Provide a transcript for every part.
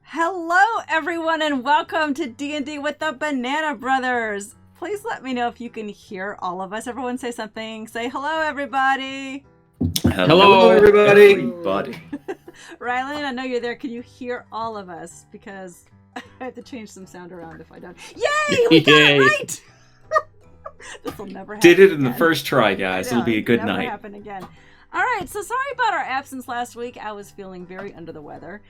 Hello, everyone, and welcome to D&D with the Banana Brothers. Please let me know if you can hear all of us. Everyone say something. Say hello, everybody. Hello, everybody. Rylan, I know you're there. Can you hear all of us? Because I have to change some sound around if I don't. Yay! We got it right! This will never happen. Did it in again. the first try, guys. It'll be a good night. Never happen again. All right, so sorry about our absence last week. I was feeling very under the weather.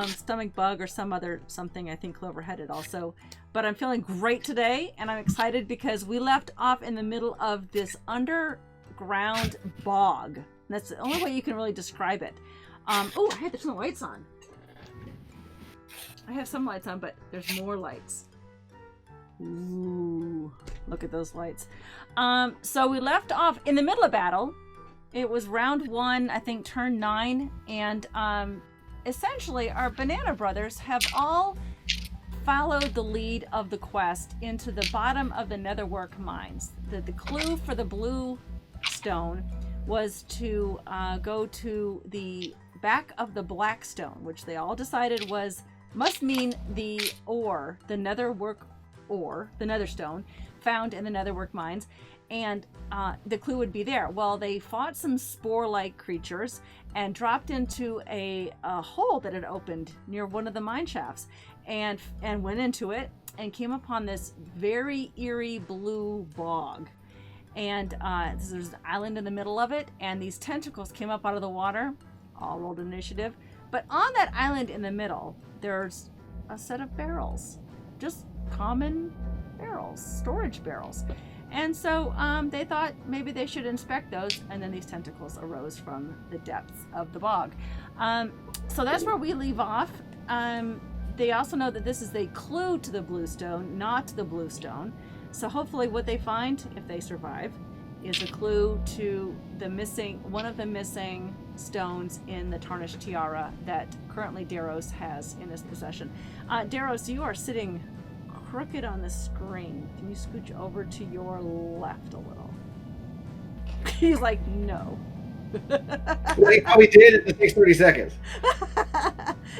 Stomach bug or something. I think Clover had it also. But I'm feeling great today, and I'm excited because we left off in the middle of this underground bog. That's the only way you can really describe it. Oh, I had to turn the lights on. I have some lights on, but there's more lights. Ooh, look at those lights. So we left off in the middle of battle. It was round 1, I think turn 9, and essentially our Banana Brothers have all followed the lead of the quest into the bottom of the Netherwork mines. The clue for the blue stone was to go to the back of the black stone, which they all decided must mean the ore, the Netherwork ore, the Netherstone, found in the Netherwork mines, and the clue would be there. Well, they fought some spore-like creatures and dropped into a hole that had opened near one of the mine shafts, and went into it and came upon this very eerie blue bog. And there's an island in the middle of it, and these tentacles came up out of the water. All rolled initiative. But on that island in the middle, there's a set of barrels. Just common barrels, storage barrels. And so they thought maybe they should inspect those, and then these tentacles arose from the depths of the bog. So that's where we leave off. They also know that this is a clue to the blue stone, not the blue stone. So hopefully what they find, if they survive, is a clue to one of the missing stones in the Tarnished Tiara that currently Daros has in his possession. Daros, you are sitting crooked on the screen. Can you scooch over to your left a little? He's like, no. Well, he probably did. It takes 30 seconds.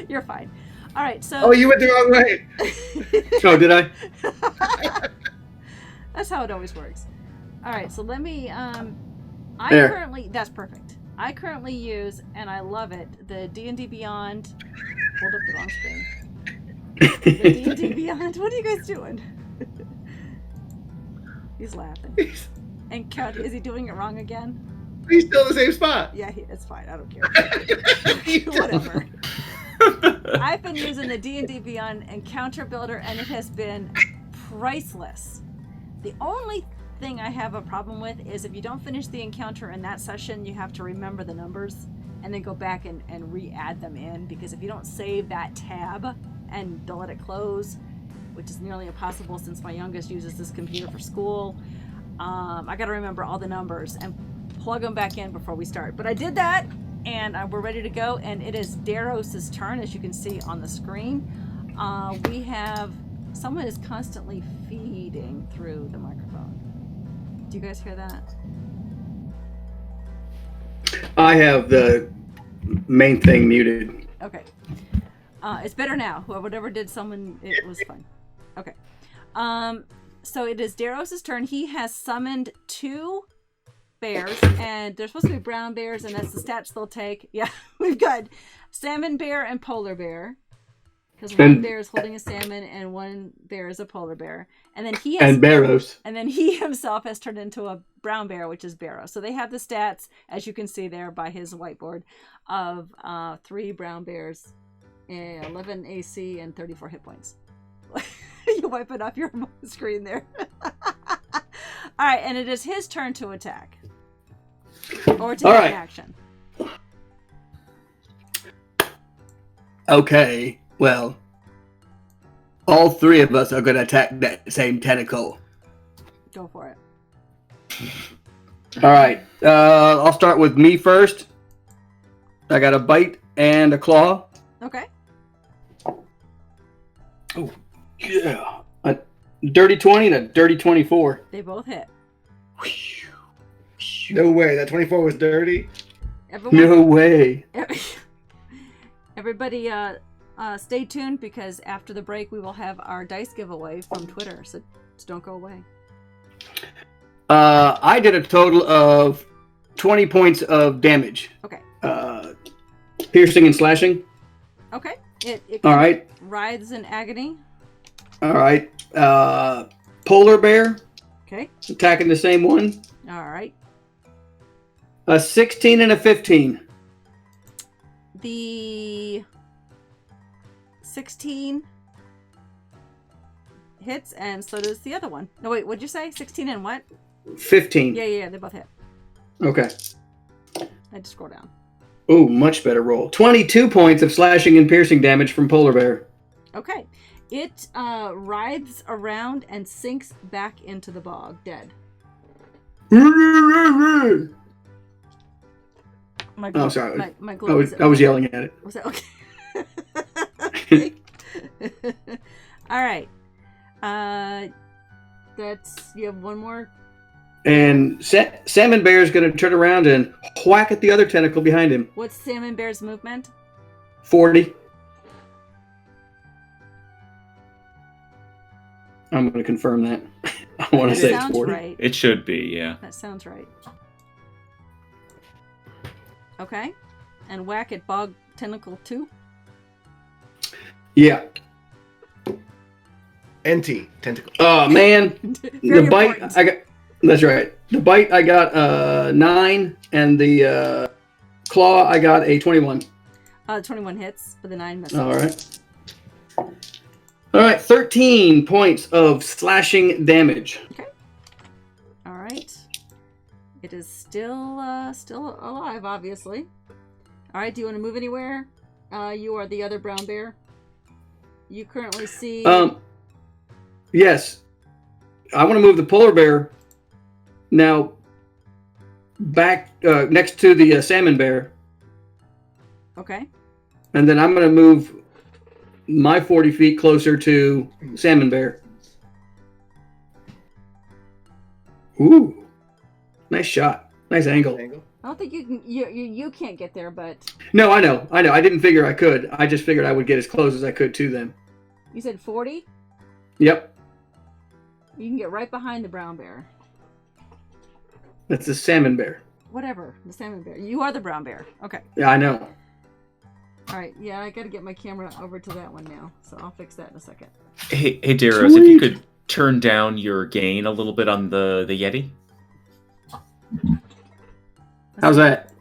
You're fine. All right, so... Oh, you went the wrong way. Oh, did I? That's how it always works. All right, so let me... That's perfect. I currently use, and I love it, the D&D Beyond... Hold up the wrong screen. The D&D Beyond. What are you guys doing? He's laughing. And Kat, is he doing it wrong again? He's still in the same spot. Yeah, it's fine. I don't care. Whatever. I've been using the D&D Beyond Encounter Builder, and it has been priceless. The only thing I have a problem with is if you don't finish the encounter in that session, you have to remember the numbers and then go back and re-add them in, because if you don't save that tab and don't let it close, which is nearly impossible since my youngest uses this computer for school, I got to remember all the numbers and plug them back in before we start. But I did that, and we're ready to go, and it is Daros's turn, as you can see on the screen. We have someone is constantly feeding through the microphone. Do you guys hear that? I have the main thing muted. Okay. It's better now. Whatever did someone, it was fun. Okay. So it is Daros's turn. He has summoned 2 bears, and they're supposed to be brown bears, and that's the stats they'll take. Yeah, we've got salmon bear and polar bear, because one bear is holding a salmon and one bear is a polar bear, and then he himself has turned into a brown bear, which is Barrow. So they have the stats, as you can see there by his whiteboard, of 3 brown bears, 11 AC, and 34 hit points. You wipe it off your screen there. All right, and it is his turn to attack. Or to take action. Okay, well, all 3 of us are going to attack that same tentacle. Go for it. All right, I'll start with me first. I got a bite and a claw. Okay. Oh, yeah. A dirty 20 and a dirty 24. They both hit. No way, that 24 was dirty. Everyone, No way. everybody, stay tuned because after the break we will have our dice giveaway from Twitter. So don't go away. I did a total of 20 points of damage. Okay. Piercing and slashing. Okay. It All right. writhes in agony. All right. Polar bear. Okay. Attacking the same one. All right. A 16 and a 15. The 16 hits, and so does the other one. No, wait, what'd you say? 16 and what? 15. Yeah, they both hit. Okay. I had to scroll down. Oh, much better roll. 22 points of slashing and piercing damage from polar bear. Okay. It writhes around and sinks back into the bog, dead. Oh, sorry. My glow I was yelling at it. Was that okay? All right. You have one more. And Salmon Bear is going to turn around and whack at the other tentacle behind him. What's Salmon Bear's movement? 40. I'm going to confirm that. I want to say it's 40. Right. It should be, yeah. That sounds right. Okay. And whack at Bog Tentacle 2? Yeah. NT, tentacle. Oh, man. Very the bite, important. I got. That's right. The bite, I got 9, and the claw, I got a 21. 21 hits, but the 9 misses. All right. All right, 13 points of slashing damage. Okay. All right. It is still alive, obviously. All right. Do you want to move anywhere? You are the other brown bear. You currently see. Yes. I want to move the polar bear now back next to the salmon bear, Okay. and then I'm going to move my 40 feet closer to salmon bear. Ooh, nice shot, nice angle. I don't think you can. You can't get there, but No, I know. I didn't figure I could. I just figured I would get as close as I could to them. you said 40. Yep, You can get right behind the brown bear. that's the salmon bear. Whatever, the salmon bear. You are the brown bear. Okay. Yeah, I know. All right. Yeah, I got to get my camera over to that one now, so I'll fix that in a second. Hey, Daros, if you could turn down your gain a little bit on the Yeti. How's that?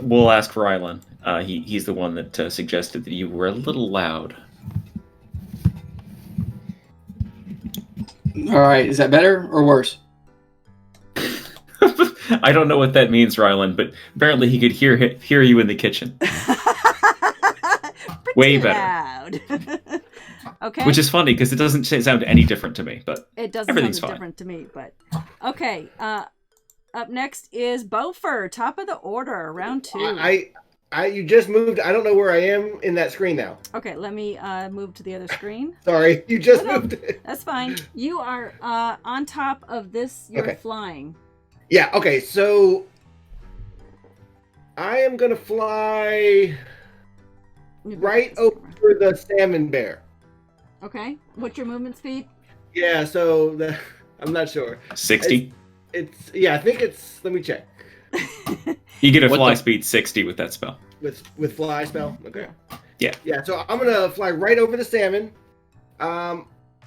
We'll ask Rylan. He's the one that suggested that you were a little loud. All right, is that better or worse? I don't know what that means, Rylan, but apparently he could hear you in the kitchen. Way better. Loud. Okay. Which is funny because it doesn't sound any different to me, but it doesn't everything's sound fine. different to me, but okay. Up next is Beaufort, top of the order, round 2. You just moved. I don't know where I am in that screen now. Okay, let me move to the other screen. Sorry, you just No, moved. That's fine. You are on top of this. You're Okay. flying. Yeah. Okay. So I am gonna fly right over the salmon bear. Okay. What's your movement speed? Yeah. So I'm not sure. 60? I think it's. Let me check. You get a What fly the- speed 60 with that spell. With fly spell. Okay. Yeah. Yeah. So I'm gonna fly right over the salmon.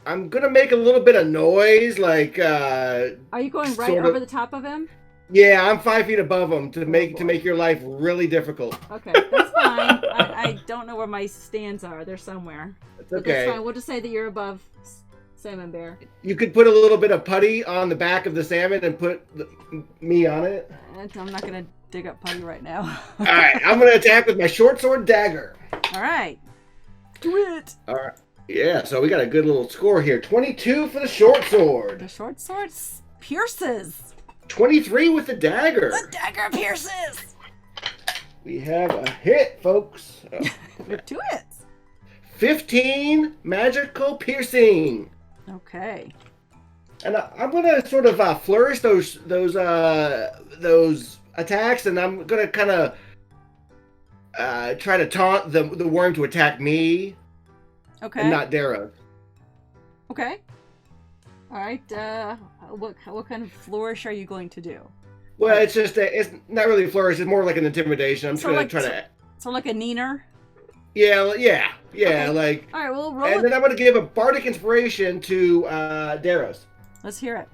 I'm gonna make a little bit of noise, like. Are you going right Sort over of. the top of him? Yeah, I'm 5 feet above him to make boy. your life really difficult. Okay, that's fine. I don't know where my stands are. They're somewhere. It's But that's okay. fine. We'll just say that you're above Salmon Bear. You could put a little bit of putty on the back of the salmon and put me on it. And I'm not going to dig up putty right now. All right, I'm gonna attack with my short sword dagger. All right. Do it. All right. Yeah, so we got a good little score here. 22 for the short sword. The short sword pierces. 23 with the dagger. The dagger pierces. We have a hit, folks. With 2 hits. 15 magical piercing. Okay. And I'm gonna sort of flourish those attacks, and I'm gonna kind of try to taunt the worm to attack me, Okay. and not Dara. Okay. All right. What kind of flourish are you going to do? Well, it's just it's not really a flourish. It's more like an intimidation. I'm So gonna like- try to. So like a neener. Yeah. Okay. Like. All right. We'll roll And it. then I'm gonna give a bardic inspiration to Daros. Let's hear it.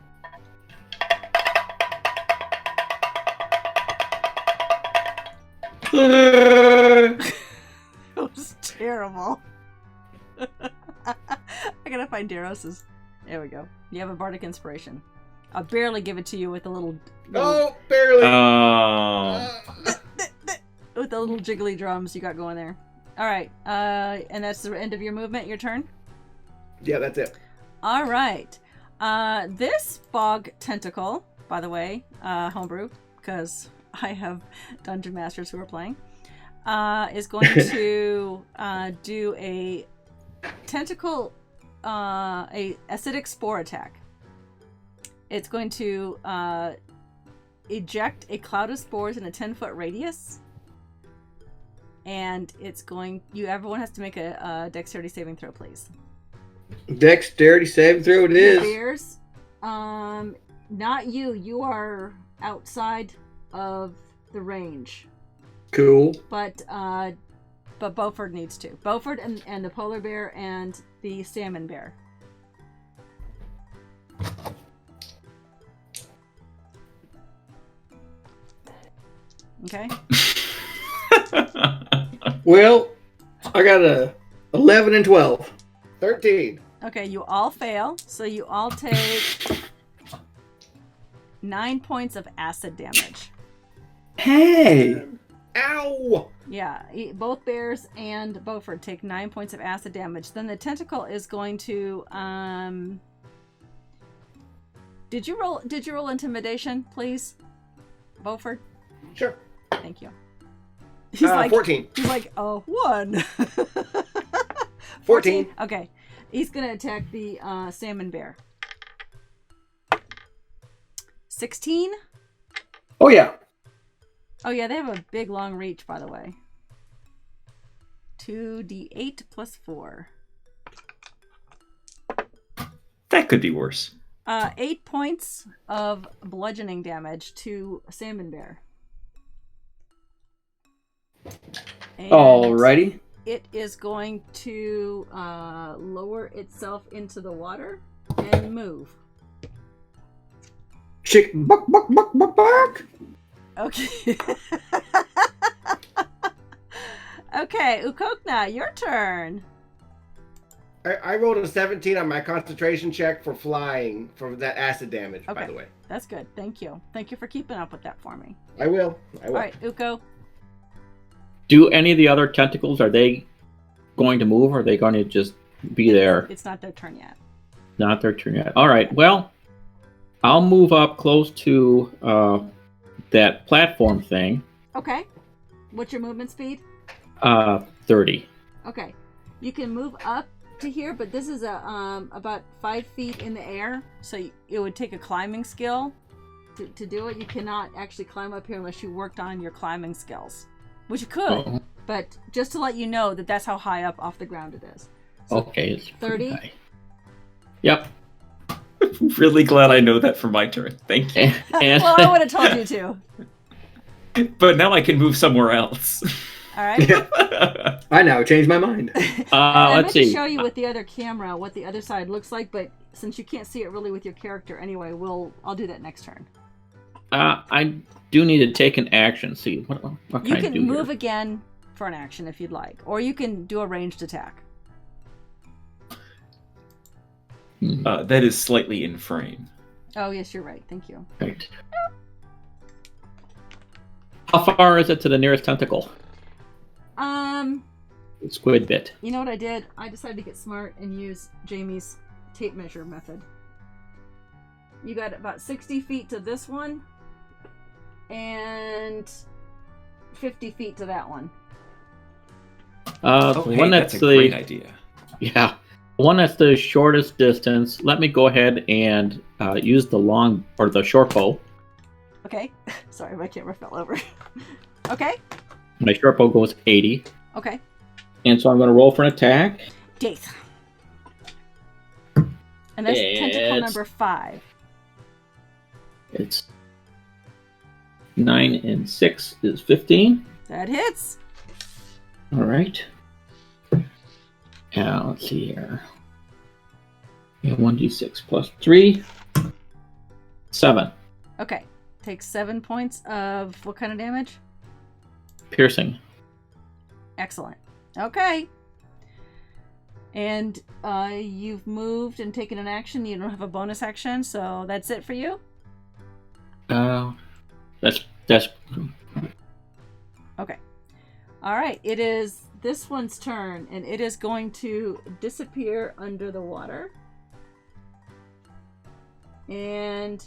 It was terrible. I gotta find Daros's. There we go. You have a bardic inspiration. I'll barely give it to you with a little Oh, barely. Oh. with the little jiggly drums you got going there. All right. And that's the end of your movement. Your turn. Yeah, that's it. All right. This bog tentacle, by the way, homebrew, because I have dungeon masters who are playing, is going to do a tentacle, a acidic spore attack. It's going to eject a cloud of spores in a 10-foot radius, and it's going. Everyone has to make a dexterity saving throw, please. Dexterity saving throw it is. Bears, not you. You are outside of the range, Cool. but Beaufort needs to. Beaufort and the polar bear and the salmon bear. Okay. Well, I got a 11 and 12. 13. Okay, you all fail, so you all take 9 points of acid damage. Hey. Ow! Yeah, both bears and Beaufort take 9 points of acid damage. Then the tentacle is going to Did you roll intimidation, please? Beaufort? Sure. Thank you. He's 14. He's like, oh, 1. 14. Okay. He's gonna attack the salmon bear. 16? Oh, yeah. Oh yeah, they have a big long reach, by the way. 2d8 plus 4. That could be worse. 8 points of bludgeoning damage to salmon bear. And Alrighty. it is going to lower itself into the water and move. Chick buck buck buck buck buck. Okay. Okay, Ukokna, your turn. I rolled a 17 on my concentration check for flying for that acid damage, by Okay. the way. That's good. Thank you. Thank you for keeping up with that for me. I will. All right, Uko. Do any of the other tentacles, are they going to move, or are they going to just be there? It's not their turn yet. Not their turn yet. All right, well, I'll move up close to that platform thing. Okay. What's your movement speed? 30. Okay. You can move up to here, but this is about 5 feet in the air, so it would take a climbing skill to do it. You cannot actually climb up here unless you worked on your climbing skills, which you could, Oh, but just to let you know that that's how high up off the ground it is. So okay. It's 30? high. Yep. Really glad I know that for my turn. Thank you. And Well, I would have told you to. But now I can move somewhere else. All right. I now changed my mind. I meant let's to see. show you with the other camera what the other side looks like, but since you can't see it really with your character anyway, I'll do that next turn. I do need to take an action. See, what can You I can do move here? again for an action if you'd like, or you can do a ranged attack. That is slightly in frame. Oh yes, you're right. Thank you. Right. How far is it to the nearest tentacle? Squid bit. You know what I did? I decided to get smart and use Jamie's tape measure method. You got about 60 feet to this one, and 50 feet to that one. The one that's that's a great idea. Yeah. The one that's the shortest distance. Let me go ahead and use the long or the short bow. Okay. Sorry, my camera fell over. Okay. My short bow goes 80. Okay. And so I'm going to roll for an attack. Daith. And that's tentacle It's- number 5. It's 9 and 6 is 15. That hits. All right. Now, let's see here. Yeah, 1d6 plus 3. 7. Okay. Takes 7 points of what kind of damage? Piercing. Excellent. Okay. And you've moved and taken an action. You don't have a bonus action, so that's it for you? That's Okay. All right. It is this one's turn, and it is going to disappear under the water. And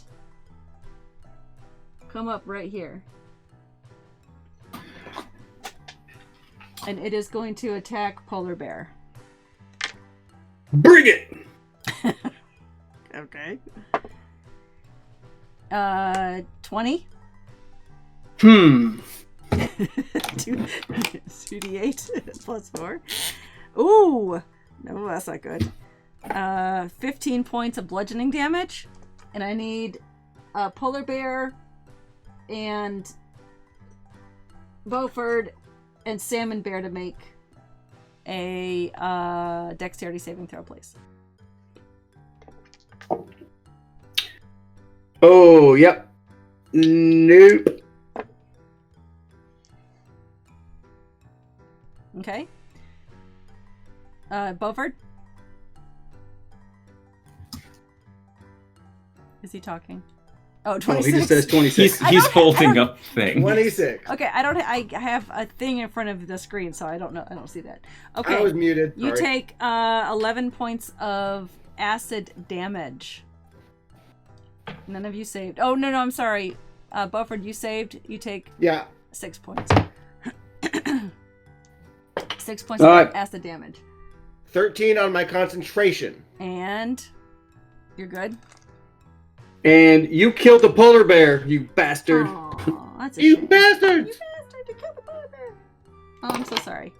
come up right here. And it is going to attack Polar Bear. Bring it! Okay. 20? 2d8 plus 4. Ooh! No, that's not good. 15 points of bludgeoning damage. And I need a Polar Bear and Beaufort and Salmon Bear to make a dexterity saving throw, please. Oh, yep. Nope. Okay. Beaufort? Is he talking? Oh, 26. Oh, he just says 26. He's holding up things. 26. Okay, I have a thing in front of the screen, so I don't know. I don't see that. Okay. I was muted. You Sorry. take 11 points of acid damage. None of you saved. Oh, no, I'm sorry. Beaufort, you saved. You take Yeah. 6 points. 6 points All of right. acid damage. 13 on my concentration. And you're good? And you killed the polar bear, you bastard. Aw, that's a You shame. bastards! You bastard, you killed the polar bear. Oh, I'm so sorry.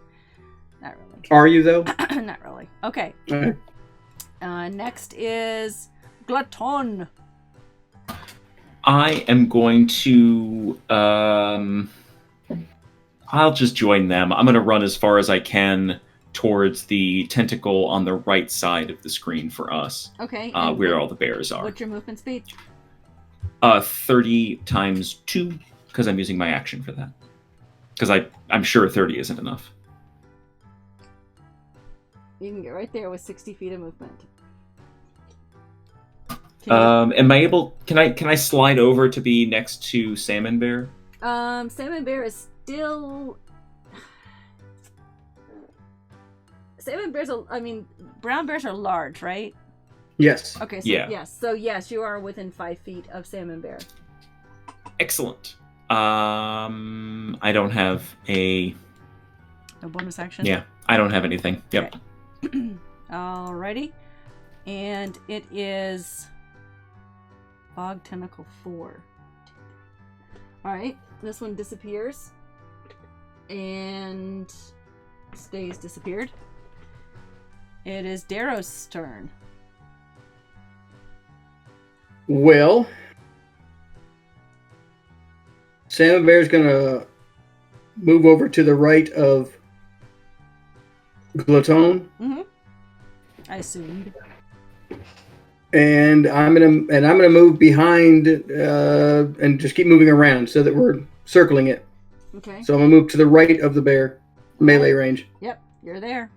Not really. Are you, though? Not really. Okay. Okay. Next is Glutton. I am going to. I'll just join them. I'm going to run as far as I can towards the tentacle on the right side of the screen for us, Okay. where all the bears are. What's your movement speed? 30 times 2, because I'm using my action for that. Because I'm sure 30 isn't enough. You can get right there with 60 feet of movement. Am I able? Can I slide over to be next to Salmon Bear? Salmon Bear is still. Salmon bears are. I mean, brown bears are large, right? Yes. Okay. So Yeah. yes. So yes, you are within 5 feet of Salmon Bear. Excellent. I don't have a. No bonus action. Yeah, I don't have anything. Yep. Okay. Alrighty, and it is Bogged Tentacle 4. Alright, this one disappears and stays disappeared. It is Darrow's turn. Well, Salmon Bear's gonna move over to the right of Glutton, I assumed. and I'm gonna move behind and just keep moving around so that we're circling it. Okay. So I'm gonna move to the right of the bear, melee range. Yep, you're there.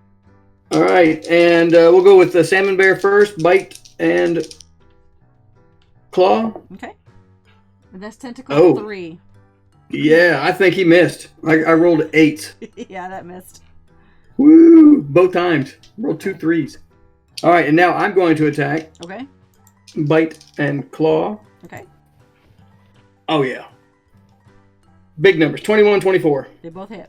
All right, and we'll go with the Salmon Bear first. Bite and claw. Okay. And that's Tentacle Oh. 3. Yeah, I think he missed. I rolled 8. Yeah, that missed. Woo! Both times. Rolled 2 3s. All right, and now I'm going to attack. Okay. Bite and claw. Okay. Oh, yeah. Big numbers. 21, 24. They both hit.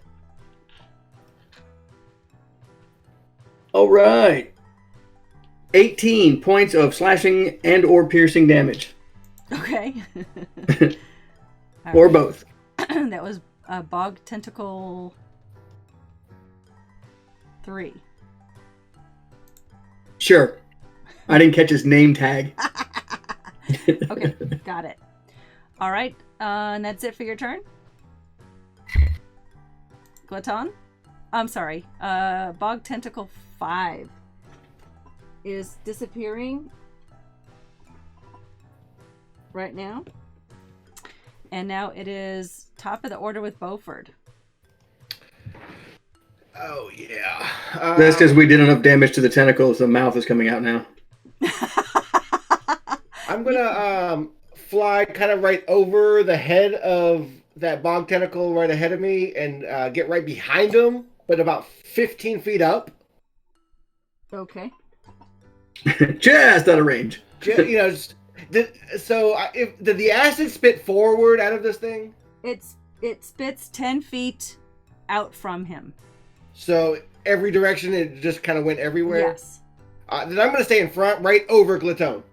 All right. 18 points of slashing and or piercing damage. Okay. All Or right. both. That was Bogged Tentacle 3. Sure. I didn't catch his name tag. Okay, got it. All right, and that's it for your turn. Glaton? I'm sorry. Bogged Tentacle 5 is disappearing right now. And now it is top of the order with Beaufort. Oh yeah. That's because we did enough damage to the tentacles. The mouth is coming out now. I'm gonna fly kind of right over the head of that bog tentacle right ahead of me and get right behind him, but about 15 feet up. Okay. Just out of range. You know, did the acid spit forward out of this thing? It spits 10 feet out from him. So every direction, it just kind of went everywhere? Yes. Then I'm going to stay in front, right over Glaton.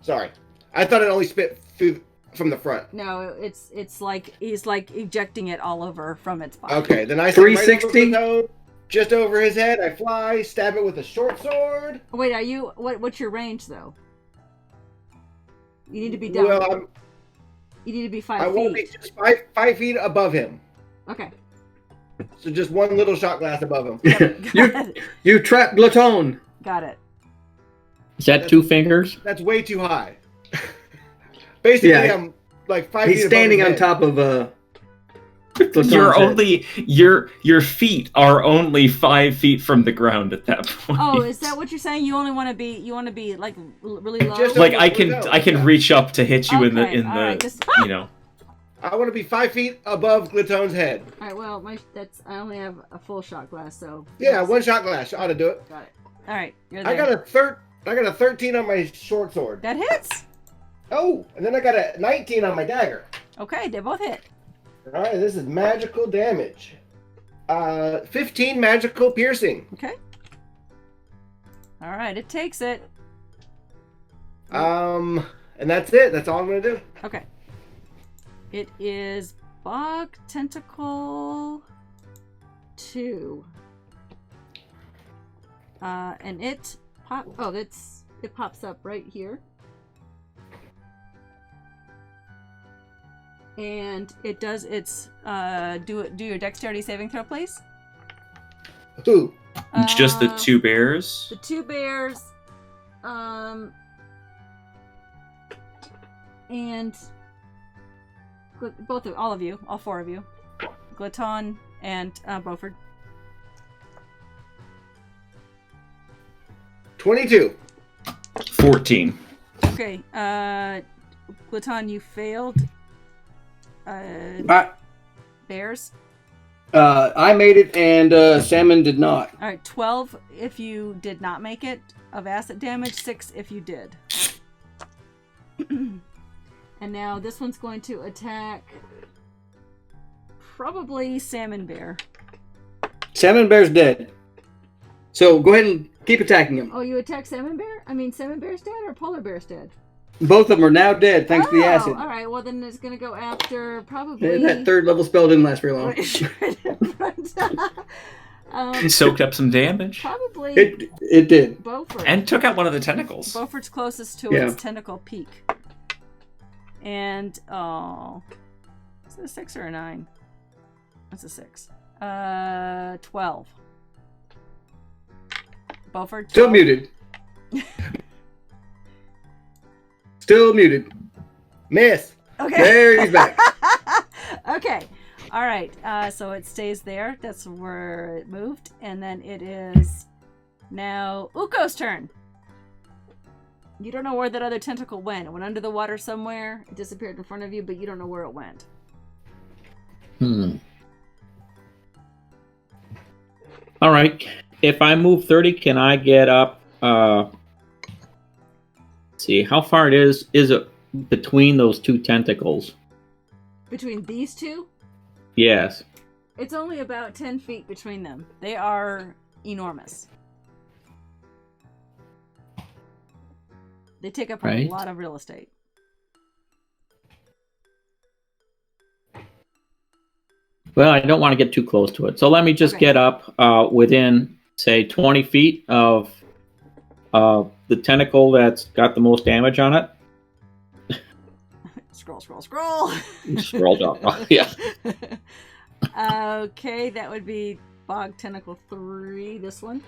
Sorry. I thought it only spit through from the front. No, it's like he's like ejecting it all over from its body. Okay, then I stay right over 360? Glaton, just over his head. I fly, stab it with a short sword. Wait, are you what's your range though? You need to be down. Well, you need to be 5 I feet. want to be just 5 feet above him. Okay. So just one little shot glass above him. You trapped Glaton. Got it. Is that 2 fingers? That's way too high. Basically, Yeah. I'm like 5 feet He's above standing his on head. top of Glaton's You're head. only your feet are only 5 feet from the ground at that point. Oh, is that what you're saying? You want to be like really low? Just Like over I can Glaton, yeah. reach up to hit you in the Okay, all right, just- you know. I want to be 5 feet above Glaton's head. All right. Well, I only have a full shot glass, so Yeah, one shot glass ought to do it. Got it. All right, you're there. I got a 13 on my short sword. That hits. Oh, and then I got a 19 on my dagger. Okay, they both hit. All right, this is magical damage. 15 magical piercing. Okay. All right, it takes it. And that's it. That's all I'm gonna do. Okay. It is Bog Tentacle 2. And it pops up right here. And it does its do your dexterity saving throw, please. Who? Just the 2 bears. The 2 bears, and all 4 of you, Glaton and Beaufort. 22. 14. Okay, Glaton, you failed. Bears. I made it, and Salmon did not. All right, 12 if you did not make it of acid damage, 6 if you did. And now this one's going to attack probably Salmon Bear. Salmon Bear's dead. So go ahead and keep attacking him. Oh, you attack Salmon Bear? I mean, Salmon Bear's dead or Polar Bear's dead? Both of them are now dead thanks to the acid. All right, well then it's going to go after probably... That 3rd level spell didn't last very long. Soaked up some damage. Probably It did. Beaufort. And took out one of the tentacles. Beaufort's closest to Yeah. its tentacle peak. And, is it a 6 or a 9? That's a 6. 12. Beaufort, 12. Still muted. Still muted. Miss. Okay. There he's back. Okay. All right. So it stays there. That's where it moved. And then it is now Uko's turn. You don't know where that other tentacle went. It went under the water somewhere. It disappeared in front of you, but you don't know where it went. All right. If I move 30, can I get up? Let's see, how far is it between those 2 tentacles? Between these 2, Yes. it's only about 10 feet between them. They are enormous. They take up a Right. lot of real estate. Well, I don't want to get too close to it. So let me just Okay. get up within, say, 20 feet of the tentacle that's got the most damage on it. Scroll. Scroll down. Oh, yeah. Okay, that would be Bogged Tentacle 3, this one.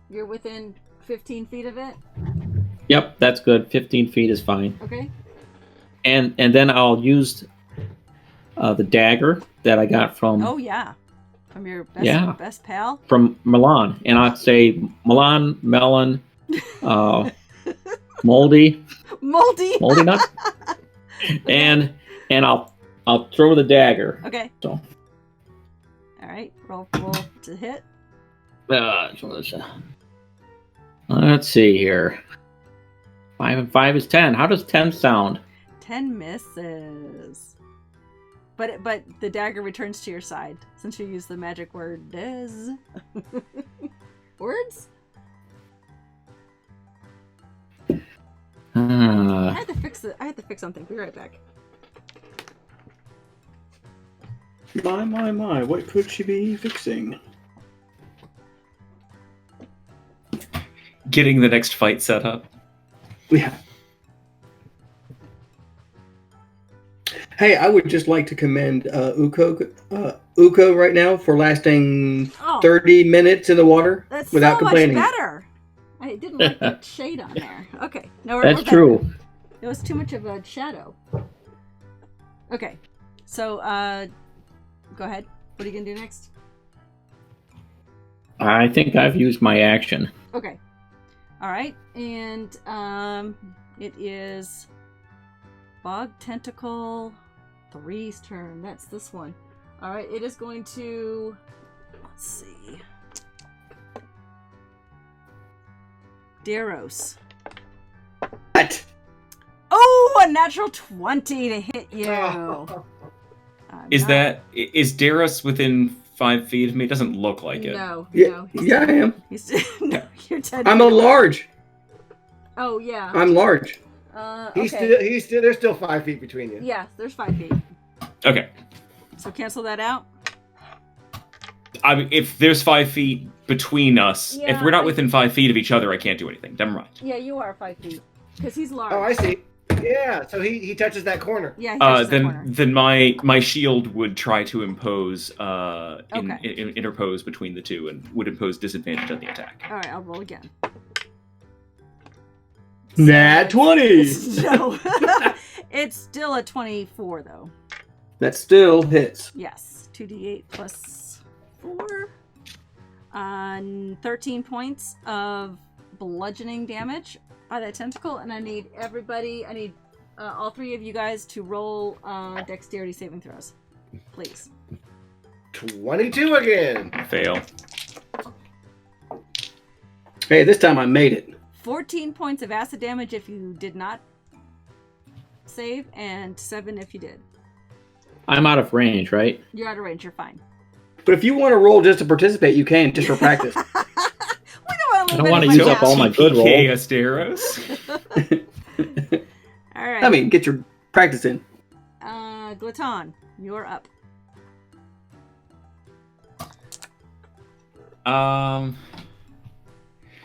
You're within 15 feet of it? Yep, that's good. 15 feet is fine. Okay. And then I'll use the dagger that I got from Oh, yeah. From your best pal? from Milan. And I'd say Milan, melon, moldy nut. And I'll throw the dagger. Okay. So. All right. Roll to hit. Let's see here. 5 and 5 is 10. How does 10 sound? 10 misses. But the dagger returns to your side since you use the magic word des. Words? I had to fix something. Be right back. My, what could she be fixing? Getting the next fight set up. Yeah. Hey, I would just like to commend Uko right now for lasting 30 minutes in the water That's without so complaining. much better. I didn't like the shade on there. Okay. No, That's true. It was too much of a shadow. Okay. So, go ahead. What are you going to do next? I think I've used my action. Okay. All right. And it is Bogged Tentacle 3's turn. That's this one. All right. It is going to... Let's see. Daros. What? Oh, a natural 20 to hit you. Is Daros within 5 feet of me? It doesn't look like it. No. Yeah, I am. No, you're 10. I'm a large. Oh, yeah. I'm large. Okay. He's still. There's still 5 feet between you. Yeah, there's 5 feet. Okay. So cancel that out. I mean, if there's 5 feet between us, Yeah, if we're not within 5 feet of each other, I can't do anything. Never mind. Yeah, you are 5 feet. Because he's large. Oh, I see. Yeah, so he touches that corner. Yeah, he touches the corner. Then my shield would try to impose interpose between the two and would impose disadvantage on the attack. All right, I'll roll again. Nat 20! No. It's still a 24, though. That still hits. Yes. 2d8 plus 4. 13 points of bludgeoning damage by that tentacle, and I need all 3 of you guys to roll dexterity saving throws. Please. 22 again. Fail. Hey, this time I made it. 14 points of acid damage if you did not save, and 7 if you did. I'm out of range, right? You're out of range, you're fine. But if you want to roll just to participate, you can, just for practice. I don't want to use up all my good rolls. Asteros. All right. I mean, get your practice in. Glaton, you're up.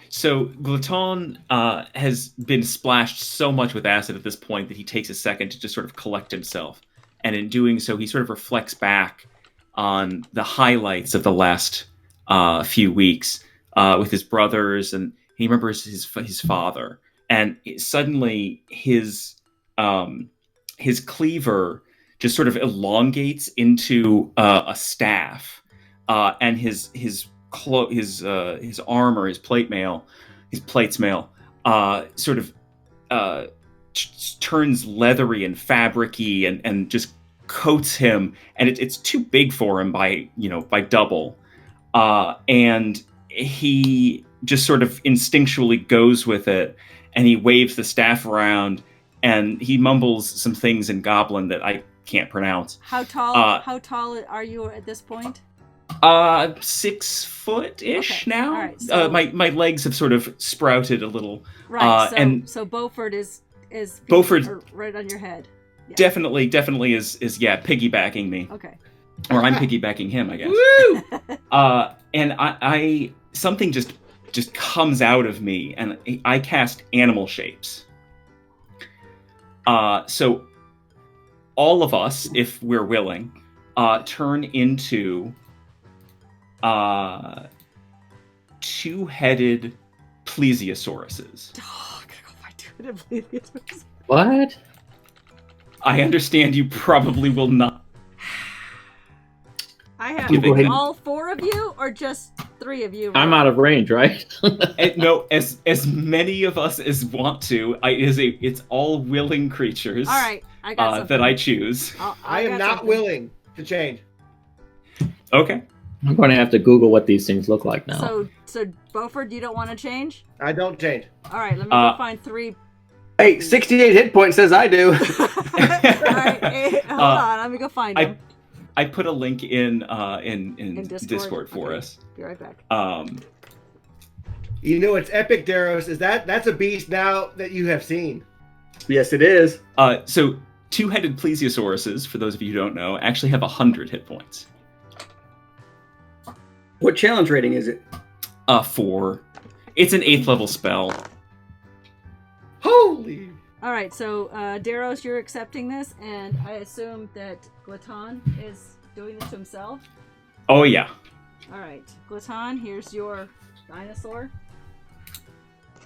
So Glaton has been splashed so much with acid at this point that he takes a second to just sort of collect himself. And in doing so, he sort of reflects back on the highlights of the last few weeks with his brothers, and he remembers his father. And suddenly his cleaver just sort of elongates into a staff, and his armor, his plate mail, sort of turns leathery and fabricy and just coats him, and it's too big for him by double, and he just sort of instinctually goes with it, and he waves the staff around, and he mumbles some things in Goblin that I can't pronounce. How tall are you at this point? 6 foot-ish Okay. now. All right, so... my legs have sort of sprouted a little. Right. And so Beaufort is Beaufort right on your head. Yeah. definitely is piggybacking me, Okay. or I'm piggybacking him, I guess. Woo! And I something just comes out of me, and I cast animal shapes. So all of us, if we're willing, turn into two-headed plesiosauruses. Oh, I gotta go find two-headed plesiosaurs. What? I understand you probably will not. I have Go ahead. all 4 of you, or just 3 of you? I'm out of range, right? No, as many of us as want to. It's all willing creatures. All right, I got something. that I choose. I am got not something. willing to change. Okay. I'm going to have to Google what these things look like now. So Beaufort, you don't want to change? I don't change. All right, let me go find 3. Hey, 68 hit points says I do. All right, hold on, let me go find them. I put a link in Discord for Okay. us. Be right back. You know what's epic, Daros, is that's a beast now that you have seen. Yes, it is. So two-headed plesiosauruses, for those of you who don't know, actually have 100 hit points. What challenge rating is it? 4. It's an 8th level spell. Holy! All right, so Daros, you're accepting this, and I assume that Glaton is doing this himself. Oh yeah. All right, Glaton, here's your dinosaur,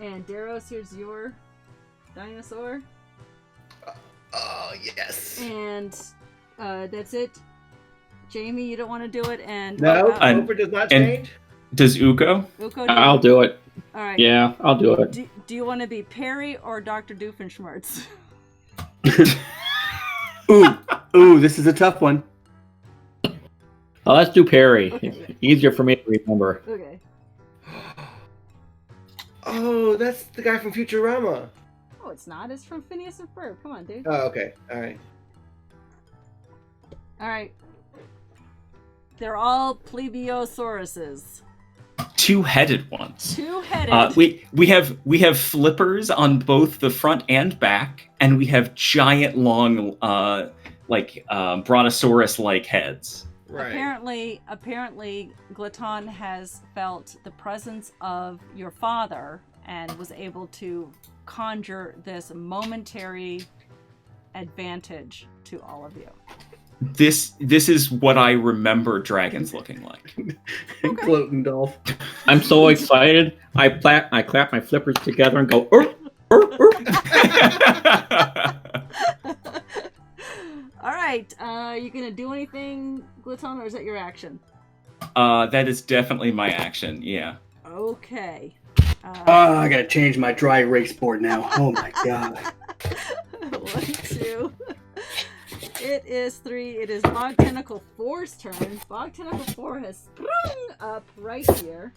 and Daros, here's your dinosaur, Oh, yes. and that's it. Jamie, you don't want to do it, and No, what about Cooper does not change. Does Uko? Uko, I'll do it. All right. Yeah, I'll do it. Do you want to be Perry or Dr. Doofenshmirtz? Ooh, this is a tough one. Oh, let's do Perry. Okay. Easier for me to remember. Okay. Oh, that's the guy from Futurama. Oh, it's not. It's from Phineas and Ferb. Come on, dude. Oh, okay. All right. All right. They're all plebeiosauruses. Two-headed ones. Two-headed. We have flippers on both the front and back, and we have giant, long, brontosaurus-like heads. Right. Apparently, Glaton has felt the presence of your father and was able to conjure this momentary advantage to all of you. This is what I remember dragons looking like. Gloating Dolph. I'm so excited. I clap my flippers together and go, All right. You gonna do anything, Glaton, or is that your action? That is definitely my action. Yeah. Okay. I gotta change my dry erase board now. Oh my god. 1, 2. It is 3. It is Bogged Tentacle 4's turn. Bogged Tentacle 4 has sprung up right here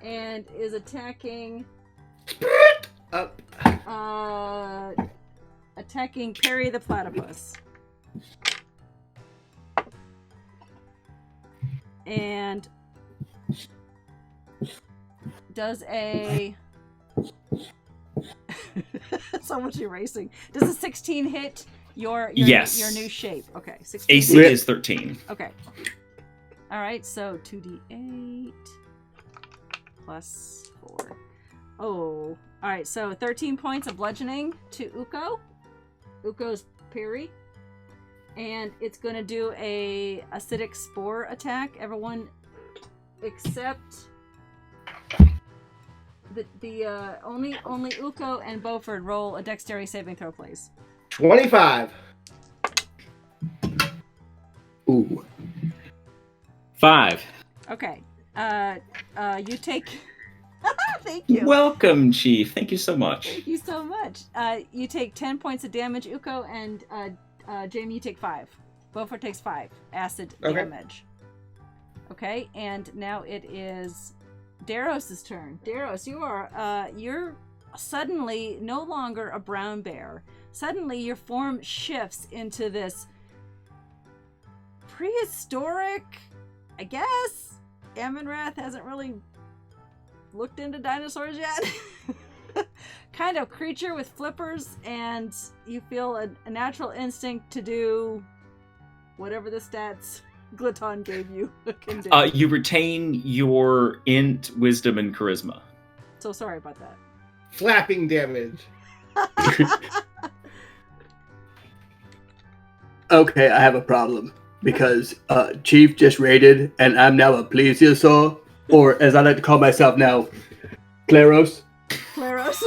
and is attacking. Up. Attacking Perry the Platypus. And does a so much erasing. Does a 16 hit your Yes. your new shape? Okay, 16. AC is 13. Okay. All right, so 2d8 plus 4. Oh, all right. So 13 points of bludgeoning to Uko. Uko's parry, and it's going to do a acidic spore attack. Everyone except the only Uko and Beaufort roll a dexterity saving throw, please. 25. Ooh. 5. Okay. You take. Thank you. Welcome, Chief. Thank you so much. Thank you so much. You take 10 points of damage, Uko, and Jamie, you take 5. Beaufort takes 5 acid damage. Okay, and now it is Daros' turn. Daros, you're suddenly no longer a brown bear. Suddenly your form shifts into this prehistoric, I guess. Amon-Rath hasn't really looked into dinosaurs yet. kind of creature with flippers, and you feel a natural instinct to do whatever the stats Gliton gave you can do. You retain your int, wisdom, and charisma. So sorry about that. Flapping damage. Okay, I have a problem because Chief just raided, and I'm now a plesiosaur, or as I like to call myself now, Claros. Claros.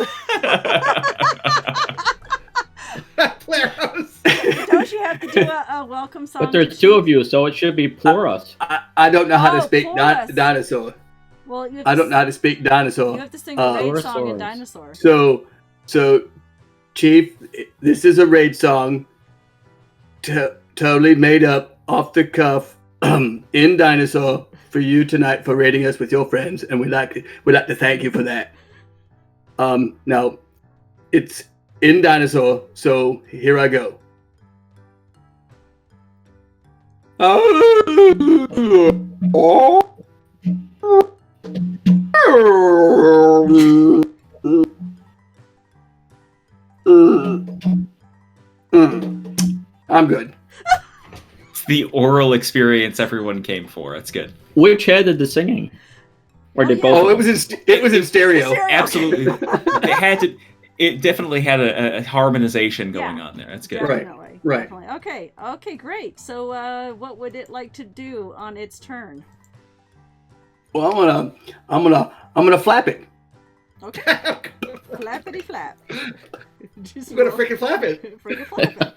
Claros. Don't you have to do a welcome song? But there's two of you, so it should be Pluros. I don't know how to speak Florus. dinosaur. Well, you have I to don't know how to speak dinosaur. You have to sing a raid song in Florosaurus. Dinosaur. So, Chief, this is a raid song, totally made up, off the cuff, in Dinosaur for you tonight for raiding us with your friends, and we'd like to thank you for that. Now, it's in Dinosaur, so here I go. I'm good. It's the oral experience everyone came for. That's good. Which head did the singing? Or did yeah. both? Oh, it was in stereo. Stereo. Absolutely. It definitely had a harmonization going Yeah. on there. That's good. Right. Definitely. right. Definitely. Okay, great. So, what would it like to do on its turn? Well, I'm gonna flap it. Okay. Flappity flap. Just I'm gonna roll- freaking flap it. Freaking flap it.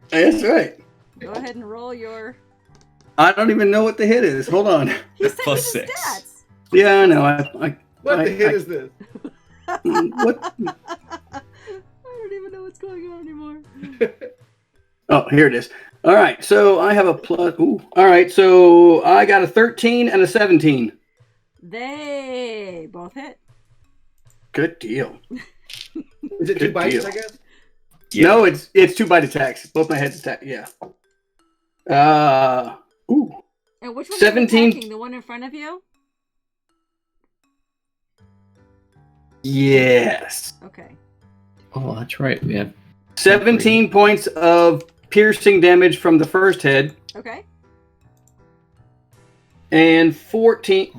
That's right. Go ahead and roll your. I don't even know what the hit is. Hold on. He said Plus his 6. stats. Yeah, I know. What the hit is this? What? I don't even know what's going on anymore. Oh, here it is. All right. So I have a plus. Ooh. All right. So I got a 13 and a 17. They both hit. Good deal. Is it two Good bites, deal. I guess? Yeah. No, it's 2 bite attacks. Both my heads attack. Yeah. Ooh. And which one 17. are you attacking? The one in front of you? Yes. Okay. Oh, that's right. We have 17 points of piercing damage from the first head, Okay. and 15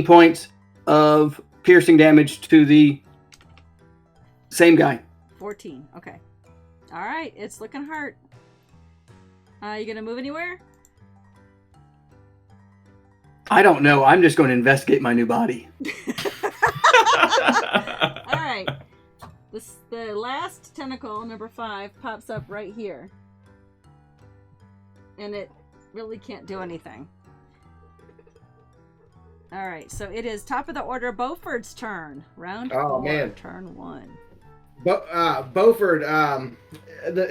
points of piercing damage to the same guy. 14. Okay. All right. It's looking hurt. You gonna move anywhere? I don't know. I'm just going to investigate my new body. All right. The last tentacle, number 5, pops up right here. And it really can't do anything. All right. So it is top of the order Beauford's turn. Round 4, man. turn 1. Beaufort,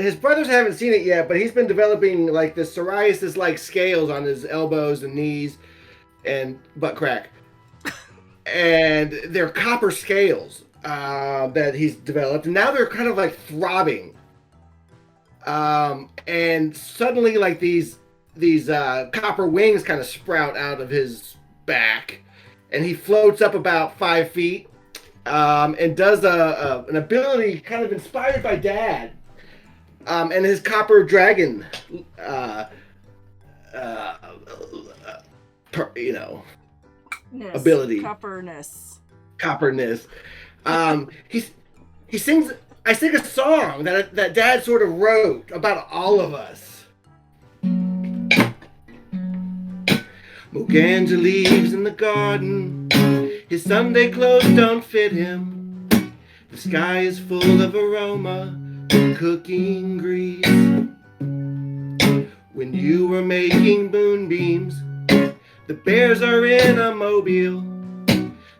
his brothers haven't seen it yet, but he's been developing like the psoriasis-like scales on his elbows and knees and butt crack. And they're copper scales that he's developed. And now they're kind of like throbbing. And suddenly like these copper wings kind of sprout out of his back. And he floats up about 5 feet. And does an ability kind of inspired by Dad, and his copper dragon, ability. Copperness. He sings. I sing a song that Dad sort of wrote about all of us. Moganja leaves in the garden. His Sunday clothes don't fit him. The sky is full of aroma, cooking grease. When you were making moonbeams, the bears are in a mobile.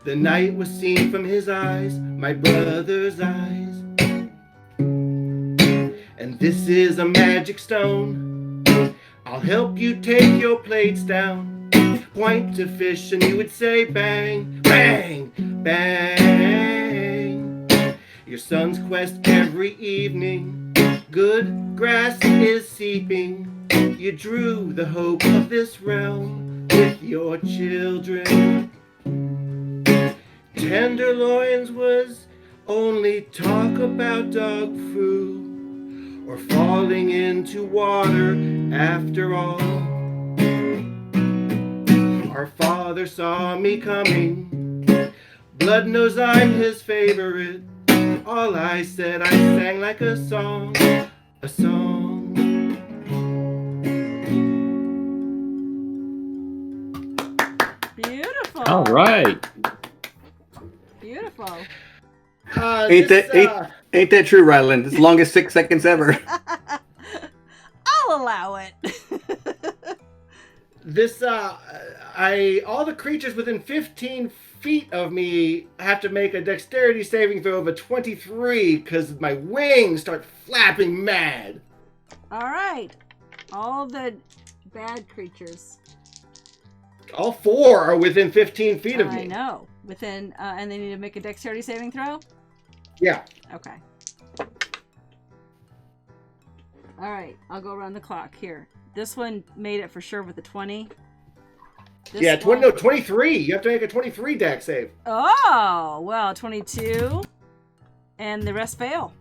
The night was seen from his eyes, my brother's eyes. And this is a magic stone. I'll help you take your plates down. Point to fish and you would say bang, bang, bang. Your son's quest every evening. Good grass is seeping. You drew the hope of this realm with your children. tenderloins was only talk about dog food or falling into water after all. Our father saw me coming, blood knows I'm his favorite. All I said, I sang like a song, a song. Beautiful. All right. Beautiful. Ain't that true, Ryland? It's the longest 6 seconds ever. I'll allow it. This, all the creatures within 15 feet of me have to make a dexterity saving throw of a 23 because my wings start flapping mad. All right. All the bad creatures. All 4 are within 15 feet of me. I know. Within, and they need to make a dexterity saving throw? Yeah. Okay. All right. I'll go around the clock here. This one made it for sure with the 20. This 23. You have to make a 23 dex save. Oh, well, 22. And the rest fail.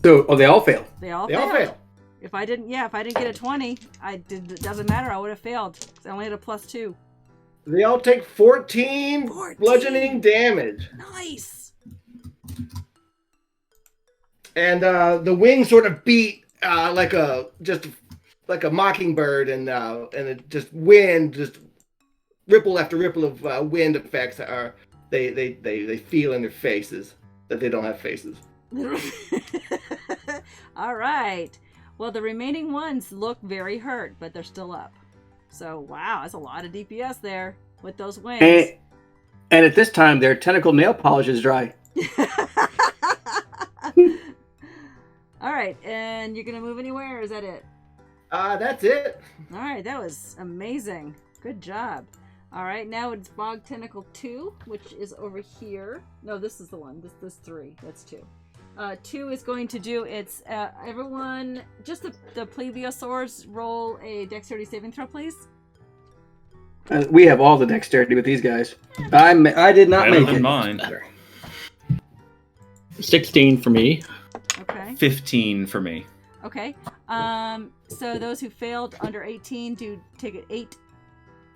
So, they all fail. They all They all fail. If I didn't get a 20, it doesn't matter. I would have failed. I only had a +2. They all take 14 bludgeoning damage. Nice. And the wings sort of beat like a mockingbird, and it just ripple after ripple of wind effects are they feel in their faces that they don't have faces. All right. Well, the remaining ones look very hurt, but they're still up. So, wow, that's a lot of DPS there with those wings. And at this time, their tentacle nail polish is dry. All right, and you're going to move anywhere, or is that it? That's it. All right, that was amazing. Good job. All right, now it's Bogged Tentacle 2, which is over here. No, this is the one. This 3. That's 2. 2 is going to do its, everyone, just the plesiosaurs, roll a dexterity saving throw, please. We have all the dexterity with these guys. I did not Better make than it. mine. 16 for me. Okay. 15 for me. Okay. So those who failed under 18 do take 8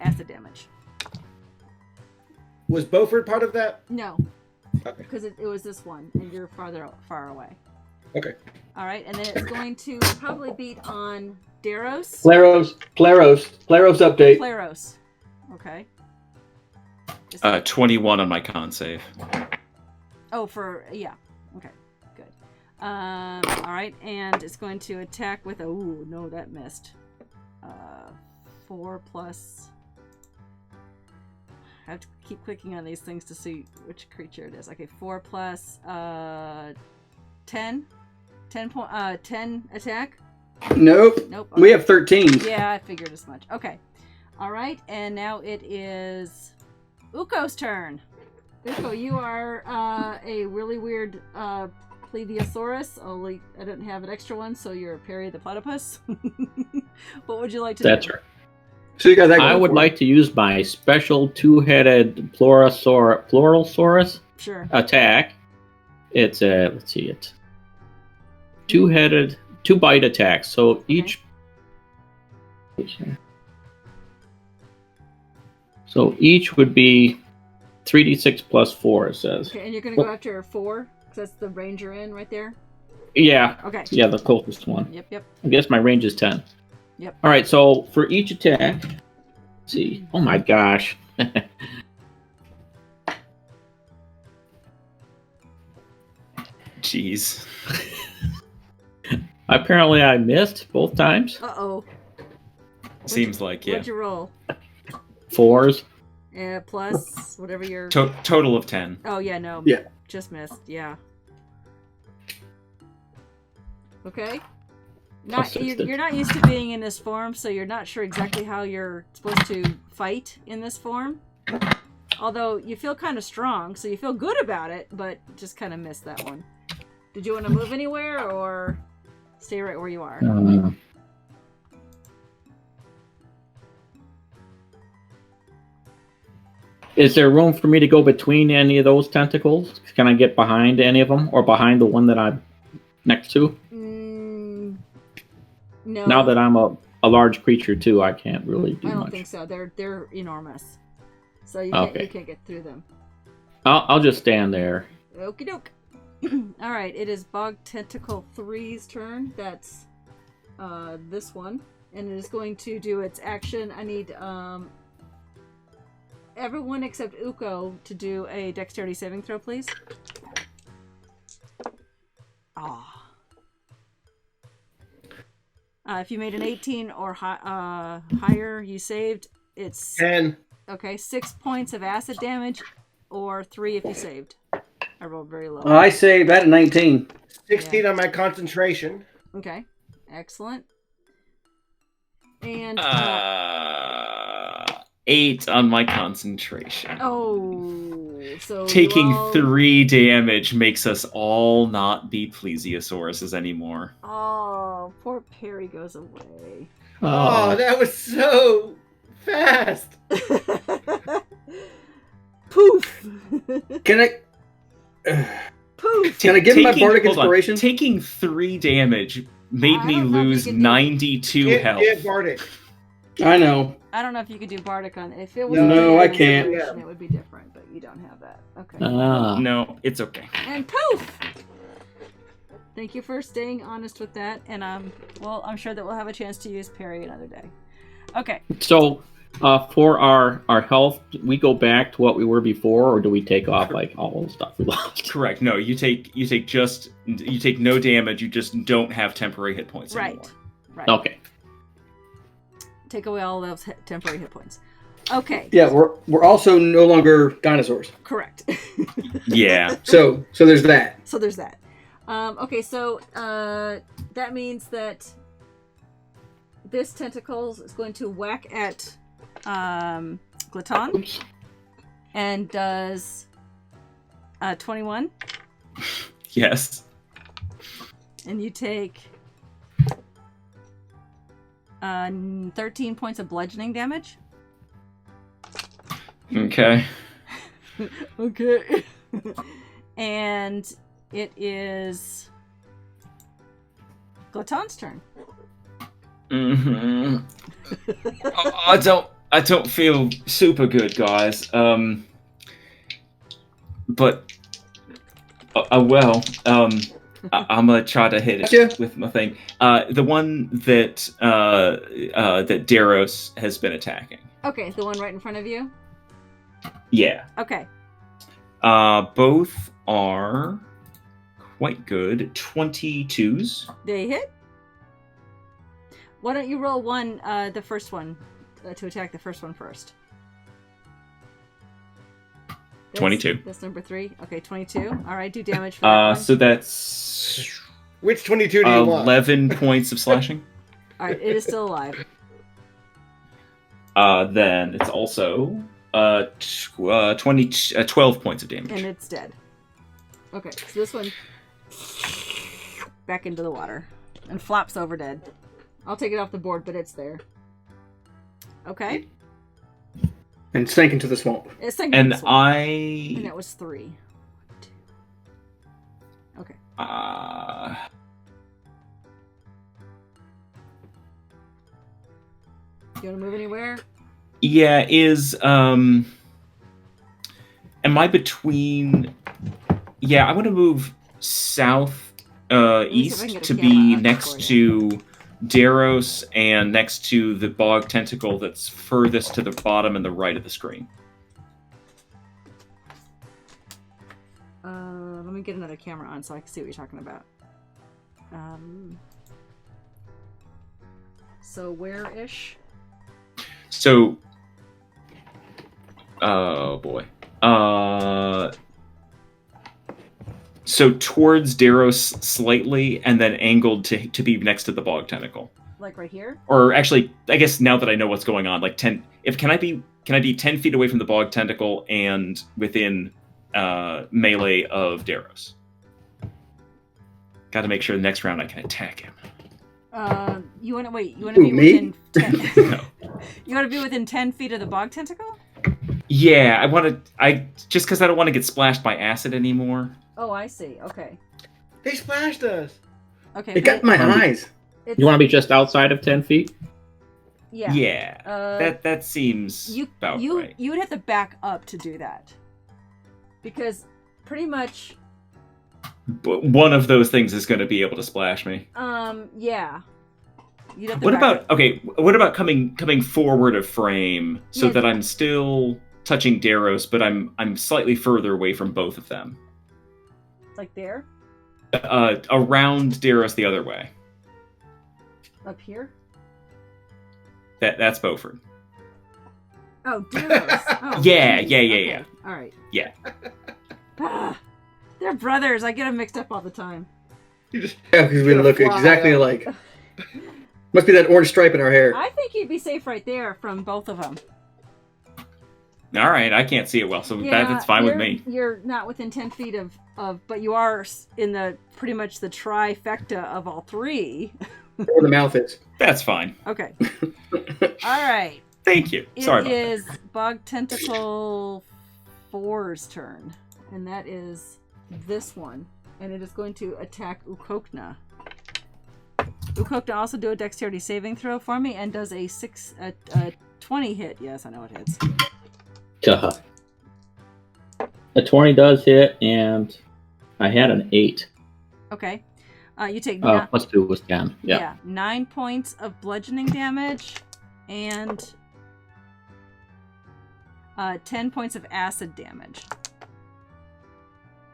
acid damage. Was Beaufort part of that? No. Okay. Because it was this one, and you're far away. Okay. All right, and then it's going to probably beat on Daros. Claros update. Claros. Okay. 21 on my con save. Oh, yeah. Okay, good. All right, and it's going to attack with ooh, no, that missed. 4 plus. I have to keep clicking on these things to see which creature it is. Okay, 4 plus 10 attack. Nope. Okay. We have 13. Yeah, I figured as much. Okay. All right, and now it is Uko's turn. Uko, you are a really weird plesiosaurus. Only I don't have an extra one, so you're Perry the platypus. What would you like to do? That's right. So you guys, I would like to use my special two-headed Pleurosaurus Sure. attack. It's let's see it. Two-headed, 2-bite attacks. So each. So each would be 3d6 plus 4. It says. Okay, and you're gonna go after 4 because that's the range you're in right there. Yeah. Okay. Yeah, the closest one. Yep. I guess my range is 10. Yep. All right, so for each attack, let's see. Oh my gosh. Jeez. Apparently I missed both times. Uh-oh. Seems like, yeah. What'd you roll? 4s. Plus whatever your... Total of 10. Oh, yeah, no. Yeah. Just missed, yeah. Okay. You're not used to being in this form, so you're not sure exactly how you're supposed to fight in this form. Although you feel kind of strong, so you feel good about it, but just kind of missed that one. Did you want to move anywhere, or stay right where you are? Is there room for me to go between any of those tentacles? Can I get behind any of them, or behind the one that I'm next to? No. Now that I'm a large creature too, I can't really do much. I don't think so. They're enormous, so you can't get through them. I'll just stand there. Okie doke. All right, it is Bogged Tentacle 3's turn. That's this one, and it is going to do its action. I need everyone except Uko to do a dexterity saving throw, please. If you made an 18 or higher, you saved. It's 10. Okay, 6 points of acid damage, or 3 if you saved. I rolled very low. I saved at a 19. 16 on my concentration. Okay, excellent. And 8 on my concentration. So taking 3 damage makes us all not be plesiosauruses anymore. Oh, poor Perry goes away. Oh, that was so fast. Poof. Can I? Poof. Can I give him my bardic inspiration? Taking 3 damage made me lose 92 health. Yeah, bardic. I know. I don't know if you could do bardic on if it was. No, I can't. It would be different, but you don't have that. Okay. No, it's okay. And poof. Thank you for staying honest with that, and I'm sure that we'll have a chance to use Perry another day. Okay. So, for our health, we go back to what we were before, or do we take off like all the stuff we lost? Correct. No, you take no damage. You just don't have temporary hit points anymore. Right. Okay. Take away all those temporary hit points. Okay. Yeah, we're also no longer dinosaurs. Correct. Yeah. So there's that. So there's that. Okay, so that means that this tentacle is going to whack at Glaton. Oops. And does 21. Yes. And you take 13 points of bludgeoning damage. Okay. Okay. And it is Glaton's turn. Mm-hmm. I don't feel super good, guys. But I'm gonna try to hit it with my thing. The one that that Daros has been attacking. Okay, the one right in front of you. Yeah. Okay. Both are quite good. 22s. They hit. Why don't you roll one, the first one, to attack the first one first? 22. That's number 3. Okay, 22. All right, do damage for that one. So that's Which 22 do you want? 11 points of slashing. All right, it is still alive. Then it's also 12 points of damage. And it's dead. Okay, so this one back into the water and flops over dead. I'll take it off the board, but it's there. Okay. And sank into the swamp. It sank And into the swamp. And that was 3. 2. Okay. You want to move anywhere? Yeah, am I between... Yeah, I want to move south east to be next to Daros and next to the Bogged tentacle that's furthest to the bottom and the right of the screen. Let me get another camera on so I can see what you're talking about. So where-ish? So, oh boy. So towards Daros slightly, and then angled to be next to the Bogged tentacle. Like right here? Or actually, I guess now that I know what's going on, like 10. Can I be 10 feet away from the Bogged tentacle and within melee of Daros? Got to make sure the next round I can attack him. You want to wait? You want to be me? within 10? No. You want to be within 10 feet of the Bogged tentacle? Yeah, I just because I don't want to get splashed by acid anymore. Oh, I see. Okay. They splashed us. Okay. It got my eyes. It's, You want to be just outside of 10 feet? Yeah. Yeah. That seems about right. You would have to back up to do that. Because pretty much But one of those things is going to be able to splash me. Yeah. You'd have to What back about up. What about coming forward a frame so Yeah. that I'm still touching Daros, but I'm slightly further away from both of them, Like there? around Daros the other way. Up here? That's Beaufort. Oh, Daros. Oh, Yeah, geez. yeah. Okay. All right. Yeah. They're brothers. I get them mixed up all the time. You just Yeah, because we Gonna look fly exactly up. alike. Must be that orange stripe in our hair. I think you'd be safe right there from both of them. All right, I can't see it well, so that's fine with me. You're not within 10 feet of, but you are in the pretty much the trifecta of all three. Where the mouth is. That's fine. Okay. All right. Thank you. Sorry about It is Bogged Tentacle 4's turn, and that is this one, and it is going to attack Ukokna. Ukokna also do a dexterity saving throw for me and does a 20 hit. Yes, I know it hits. Duh. A 20 does hit, and I had an 8. Okay. You take Plus 2 was 10. Yeah. 9 points of bludgeoning damage and 10 points of acid damage.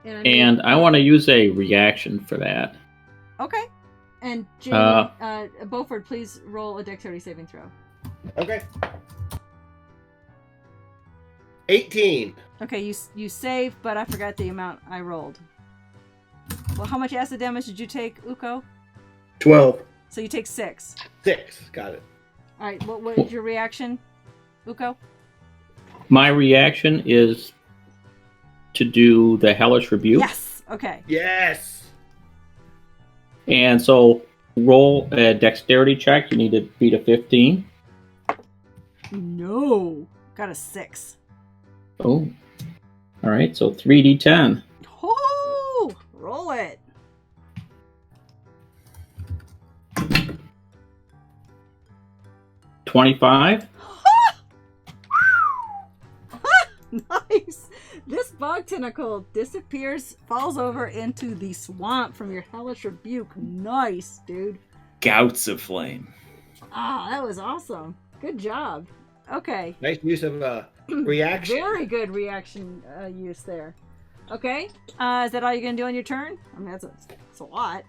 And I want to use a reaction for that. Okay. And Jamie, Beaufort, please roll a dexterity saving throw. Okay. 18. Okay, you save, but I forgot the amount I rolled. Well, how much acid damage did you take, Uko? 12. So you take 6. 6. Got it. All right, what is your reaction, Uko? My reaction is to do the Hellish Rebuke. Yes. Okay. Yes. And so roll a dexterity check. You need to beat a 15. No. Got a 6. Oh. All right, so 3d10. Oh, roll it. $25. Nice. This bog tentacle disappears, falls over into the swamp from your hellish rebuke. Nice, dude. Gouts of flame. Ah, that was awesome. Good job. Okay. Nice use of reaction. Very good reaction use there. Okay. Is that all you're gonna do on your turn? I mean, that's a lot.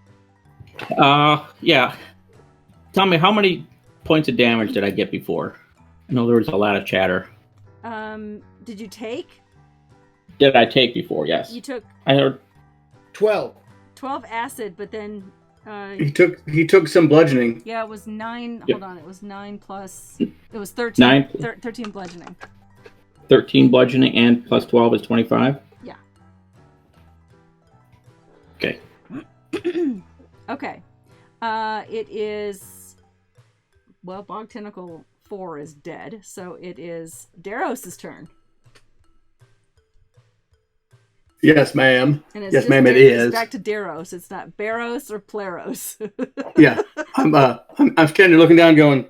Yeah. Tell me, how many points of damage did I get before? I know there was a lot of chatter. Did you take? Did I take before? Yes. You took I heard 12. 12 acid, but then He took some bludgeoning. yeah, it was 9. Yep. Hold on, it was 9 plus. It was 13. 9. 13 bludgeoning. 13 bludgeoning and plus 12 is 25? Yeah. Okay. Okay. It is. Well, Bog Tentacle 4 is dead, so it is Daros' turn. Yes, ma'am. And it's Yes, just ma'am, it it's is. back to Daros. It's not Barros or Pleros. Yeah. I'm standing looking down going,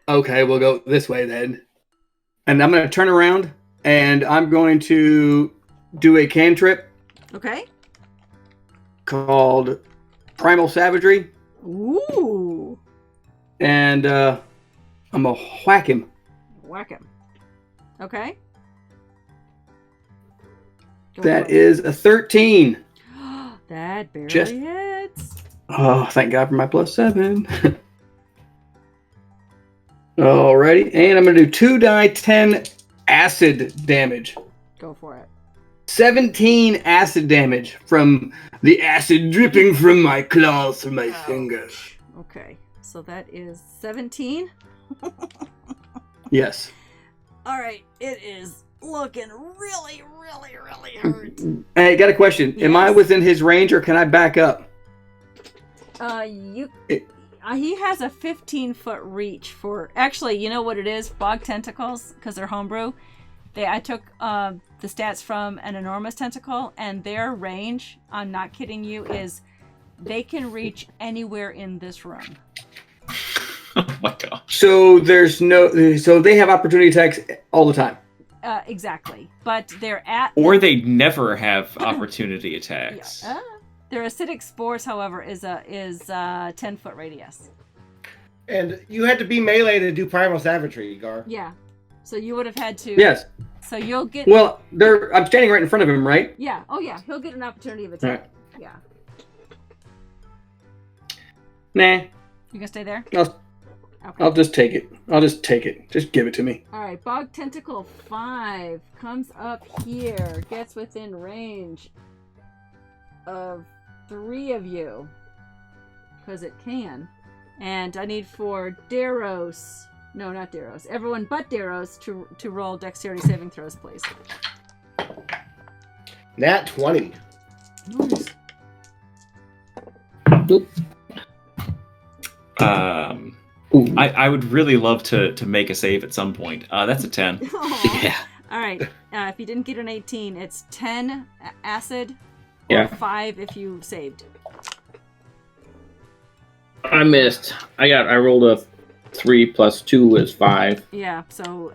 okay, we'll go this way then. And I'm going to turn around and I'm going to do a cantrip Okay. called Primal Savagery. Ooh. And I'm going to whack him. Whack him. Okay. Go That for it. is a 13. That barely Just- hits. Oh, thank God for my +7. Alrighty. And I'm going to do 2 die 10 acid damage. Go for it. 17 acid damage from the acid dripping from my claws from my fingers. Okay. So that is 17. Yes. All right. It is looking really, really, really hurt. Hey, got a question. Am I Yes. within his range or can I back up? You. He has a 15-foot reach for... Actually, you know what it is? Bogged tentacles, because they're homebrew. I took the stats from an enormous tentacle, and their range, I'm not kidding you, is they can reach anywhere in this room. Oh my god. So so they have opportunity attacks all the time. Exactly. But they're at... Or they never have opportunity attacks. Yeah. Their acidic spores, however, is a 10-foot radius. And you had to be melee to do primal savagery, Gar. Yeah. So you would have had to... Yes. So you'll get... Well, I'm standing right in front of him, right? Yeah. Oh, yeah. He'll get an opportunity of attack. Right. Yeah. Nah. You gonna stay there? I'll just take it. Just give it to me. All right. Bog Tentacle 5 comes up here. Gets within range of 3 of you. Because it can. And I need for Daros... No, not Daros. Everyone but Daros to roll dexterity saving throws, please. Nat 20. Nice. Nope. I would really love to make a save at some point. That's a 10. Yeah. All right. If you didn't get an 18, it's 10 acid or Yeah. 5 if you saved. I missed. I rolled a 3 plus 2 is 5. Yeah. So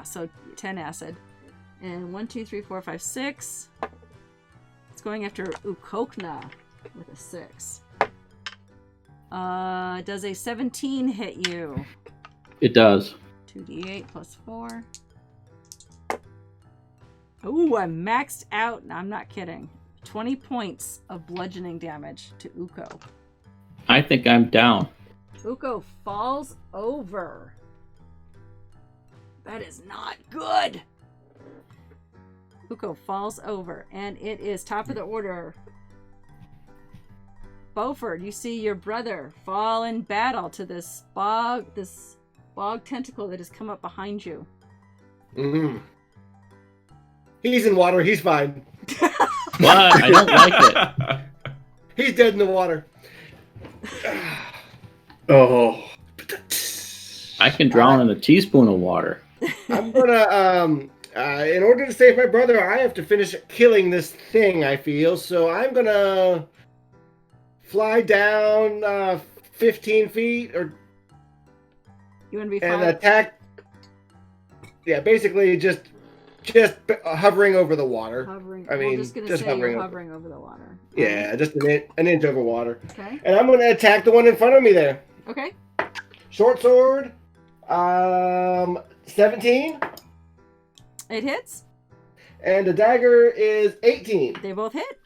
so 10 acid. And 1, 2, 3, 4, 5, 6. It's going after Ukokna with a 6. Does a 17 hit you? It does. 2d8 plus 4. Ooh, I'm maxed out. No, I'm not kidding. 20 points of bludgeoning damage to Uko. I think I'm down. Uko falls over. That is not good. Uko falls over, and it is top of the order. Beaufort, you see your brother fall in battle to this bog tentacle that has come up behind you. Mm-hmm. He's in water. He's fine. What? I don't like it. He's dead in the water. Oh. I can drown in a teaspoon of water. I'm gonna, in order to save my brother, I have to finish killing this thing, I feel. So I'm gonna fly down 15 feet You want to be and fine? attack. Yeah, basically just hovering over the water. Hovering. I mean, We're just gonna just say hovering you're over. hovering over the water. Yeah, just an inch over water. Okay. And I'm gonna attack the one in front of me there. Okay. Short sword, 17, It hits. and the dagger is 18. They both hit.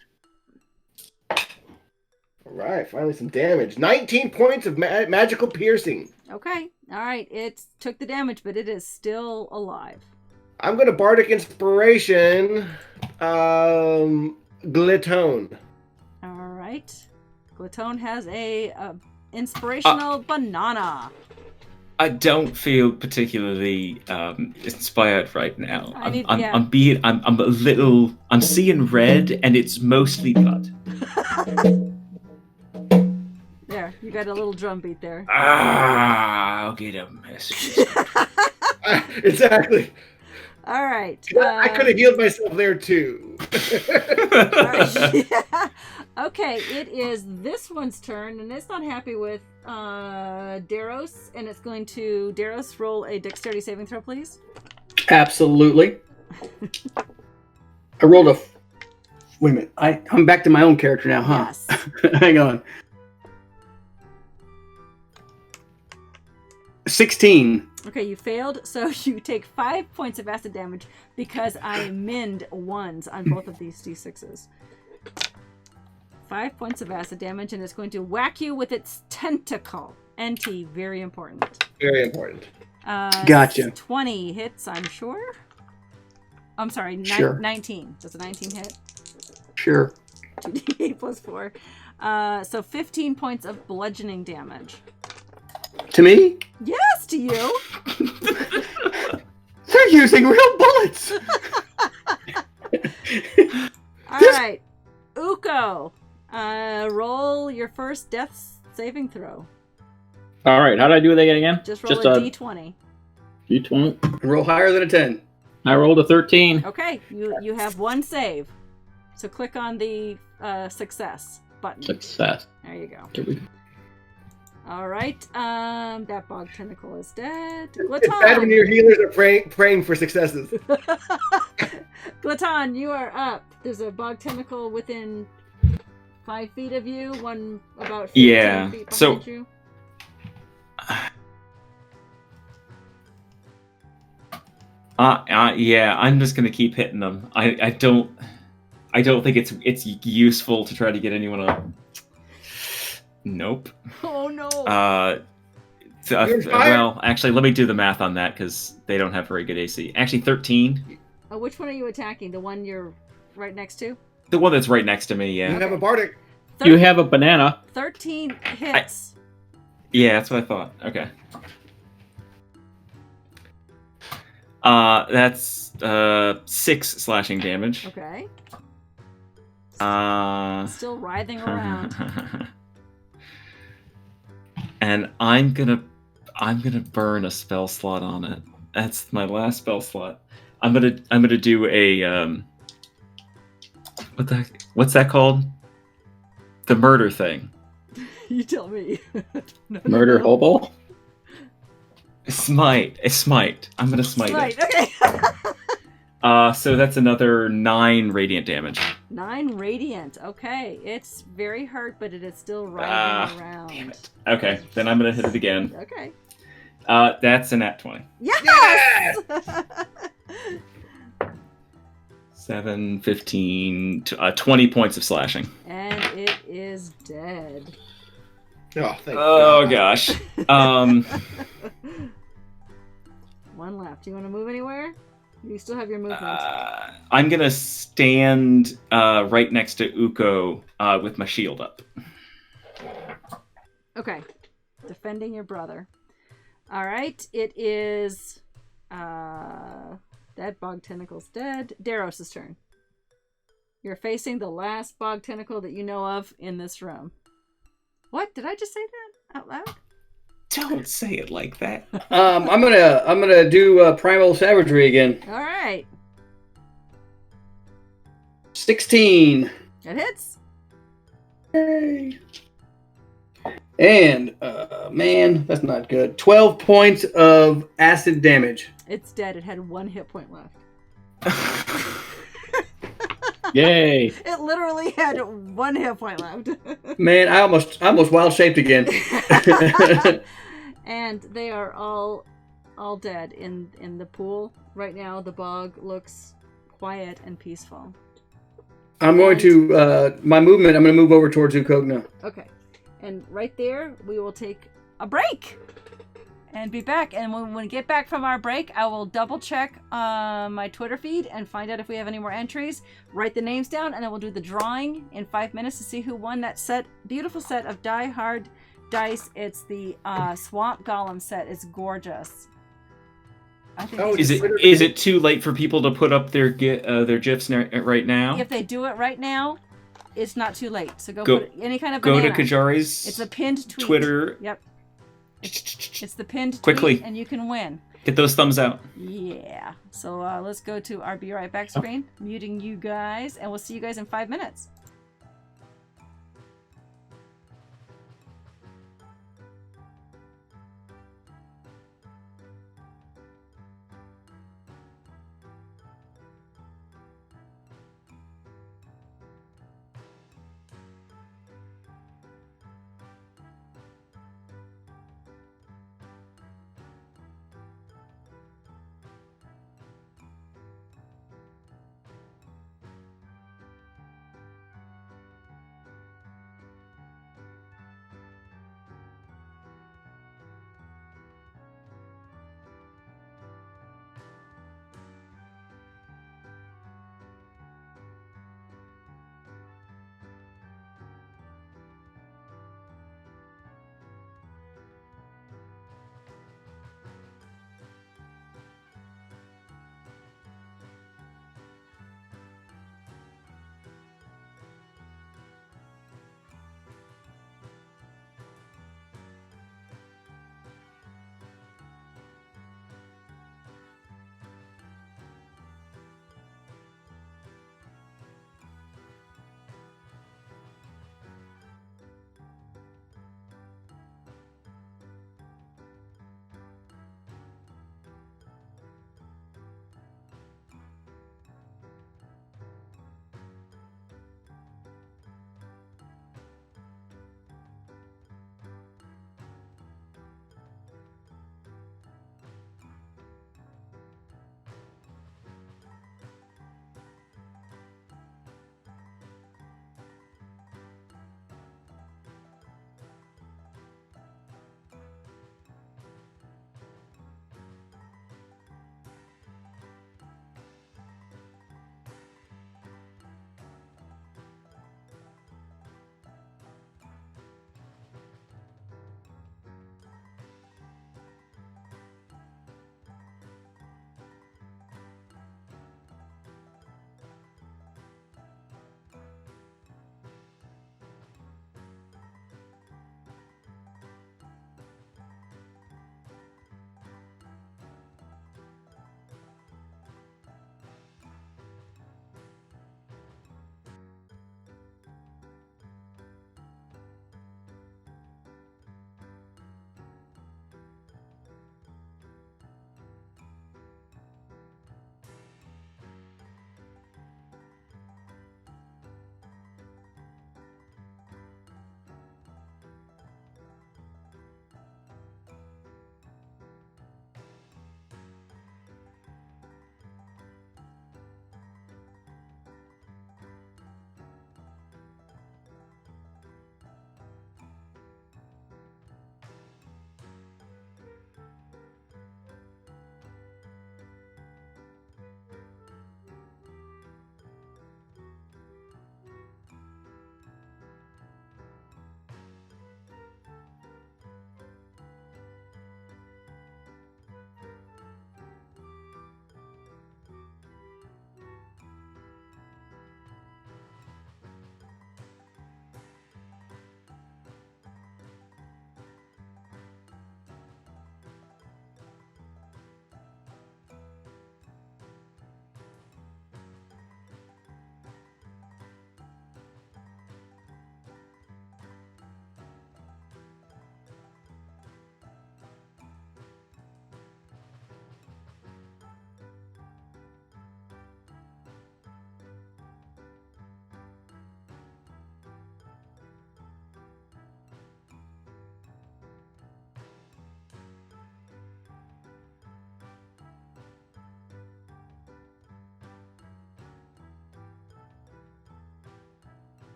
All right, finally some damage. 19 points of magical piercing. Okay. All right. It took the damage, but it is still alive. I'm gonna bardic inspiration, Glitone. All right. Glitone has a inspirational banana. I don't feel particularly inspired right now. I I'm seeing red, and it's mostly blood. There, you got a little drum beat there. I'll get a message. Exactly. All right. I could have healed myself there too. All right. Yeah. Okay, it is this one's turn, and it's not happy with Daros, and it's going to Daros roll a dexterity saving throw, please. Absolutely. I rolled wait a minute. I'm back to my own character now, huh? Yes. Hang on. 16. Okay, you failed, so you take 5 points of acid damage because I minned ones on both of these d6s. 5 points of acid damage, and it's going to whack you with its tentacle. NT, very important. Very important. Gotcha. 20 hits, I'm sure. I'm sorry, Sure. 19. Does a 19 hit? Sure. 2d8 plus 4. So 15 points of bludgeoning damage. To me? Yes, to you. They're using real bullets. All right, Uko, roll your first death saving throw. All right, how did I do that again? Just roll a d20. D20. Roll higher than a 10. I rolled a 13. Okay, you have one save. So click on the success button. Success. There you go. Here we go. All right. That bog tentacle is dead. It's bad when your healers are praying for successes. Glaton, you are up. There's a bog tentacle within 5 feet of you. One about 15 Yeah, feet behind so- you. Yeah, I'm just gonna keep hitting them. I don't think it's useful to try to get anyone up. Nope. Oh no. Well, actually, let me do the math on that because they don't have very good AC. Actually, 13. Which one are you attacking? The one you're right next to? The one that's right next to me. You Yeah. have a bardic. You have a banana. 13 hits. Yeah, that's what I thought. Okay. That's 6 slashing damage. Okay. Still writhing around. And I'm gonna burn a spell slot on it. That's my last spell slot. I'm gonna do a what's that called? The murder thing. You tell me. Murder hobo. A smite. I'm gonna smite it. Okay. So that's another 9 radiant damage. 9 radiant. Okay. It's very hurt, but it is still writhing around. Damn it. Okay, then I'm gonna hit it again. Okay. That's a nat 20. Yes! 7, 15, 20 points of slashing. And it is dead. Oh, thank Oh God. gosh. One left. Do you want to move anywhere? You still have your movement. I'm gonna stand right next to Uko with my shield up. Okay. Defending your brother. All right. It is that bog tentacle's dead. Daros' turn. You're facing the last bog tentacle that you know of in this room. What? Did I just say that out loud? Don't say it like that. I'm gonna do primal savagery again. All right. 16. It hits. Yay. And man, that's not good. 12 points of acid damage. It's dead. It had 1 hit point left. Yay. It literally had 1 hit point left. Man, I almost wild shaped again. And they are all dead in the pool right now. The bog looks quiet and peaceful. I'm going to my movement. I'm going to move over towards Ukogna. Okay, and right there we will take a break and be back. And when we get back from our break, I will double check my Twitter feed and find out if we have any more entries. Write the names down, and then we'll do the drawing in 5 minutes to see who won that beautiful set of Die Hard dice. It's the Swamp Golem set. It's gorgeous. I think Is it too late for people to put up their GIFs right now? if they do it right now, it's not too late. So Go- put any kind of Go banana. to Qyjari's It's a pinned tweet. Twitter. Yep. It's the pinned Quickly. tweet, and you can win. Get those thumbs out. Yeah. So let's go to our Be Right Back screen, muting you guys, and we'll see you guys in 5 minutes.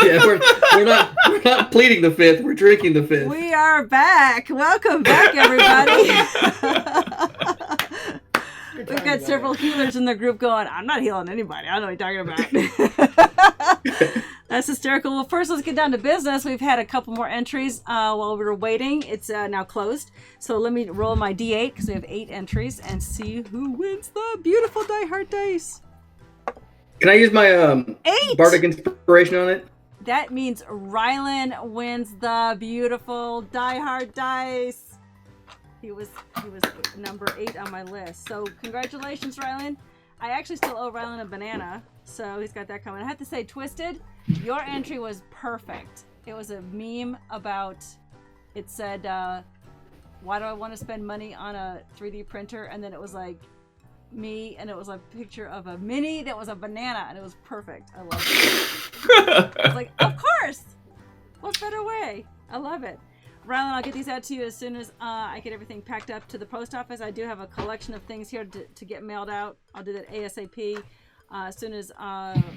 Yeah, we're not pleading the fifth. We're drinking the fifth. We are back. Welcome back, everybody. We've got several healers in the group going, I'm not healing anybody. I don't know what you're talking about. That's hysterical. Well, first, let's get down to business. We've had a couple more entries while we were waiting. It's now closed. So let me roll my D8 because we have 8 entries and see who wins the beautiful Die Hard dice. Can I use my 8! Bardic Inspiration on it? That means Rylan wins the beautiful Die Hard dice. He was number 8 on my list. So congratulations, Rylan. I actually still owe Rylan a banana, so he's got that coming. I have to say, Twisted, your entry was perfect. It was a meme about, it said, why do I want to spend money on a 3D printer? And then it was like me, and it was a picture of a mini that was a banana, and it was perfect. I love it. I was like, of course! What better way? I love it. Rylan, I'll get these out to you as soon as I get everything packed up to the post office. I do have a collection of things here to get mailed out. I'll do that ASAP as soon as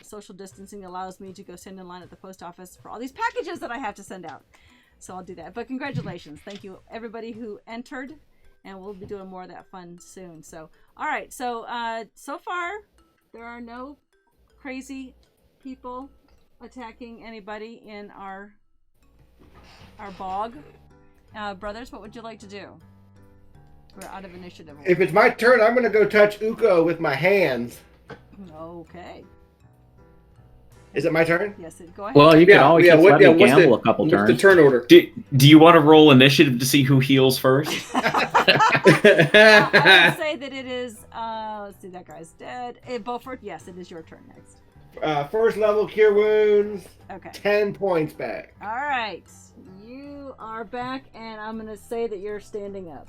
social distancing allows me to go stand in line at the post office for all these packages that I have to send out. So I'll do that. But congratulations. Thank you, everybody who entered. And we'll be doing more of that fun soon. So, all right. So, so far, there are no crazy people attacking anybody in our bog. Brothers, what would you like to do? We're out of initiative. If it's my turn, I'm going to go touch Uko with my hands. Okay. Is it my turn? Yes, go ahead. Well, you can always just let me what's gamble a couple what's turns. the turn order? Do you want to roll initiative to see who heals first? I would say that it is, let's see, that guy's dead. Beaufort, yes, it is your turn next. First level cure wounds. Okay. 10 points back. All right. You are back, and I'm going to say that you're standing up.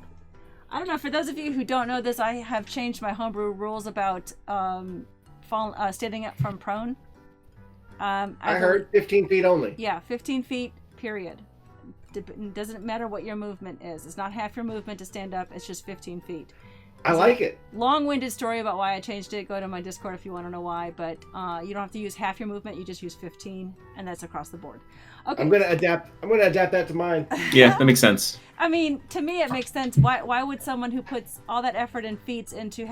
I don't know, for those of you who don't know this, I have changed my homebrew rules about standing up from prone. I heard 15 feet only. Yeah, 15 feet, period. Doesn't matter what your movement is. It's not half your movement to stand up. It's just 15 feet. I like it. Long-winded story about why I changed it. Go to my Discord if you want to know why. But you don't have to use half your movement. You just use 15, and that's across the board. Okay. I'm gonna adapt that to mine. Yeah, that makes sense. I mean, to me, it makes sense. Why would someone who puts all that effort and feats into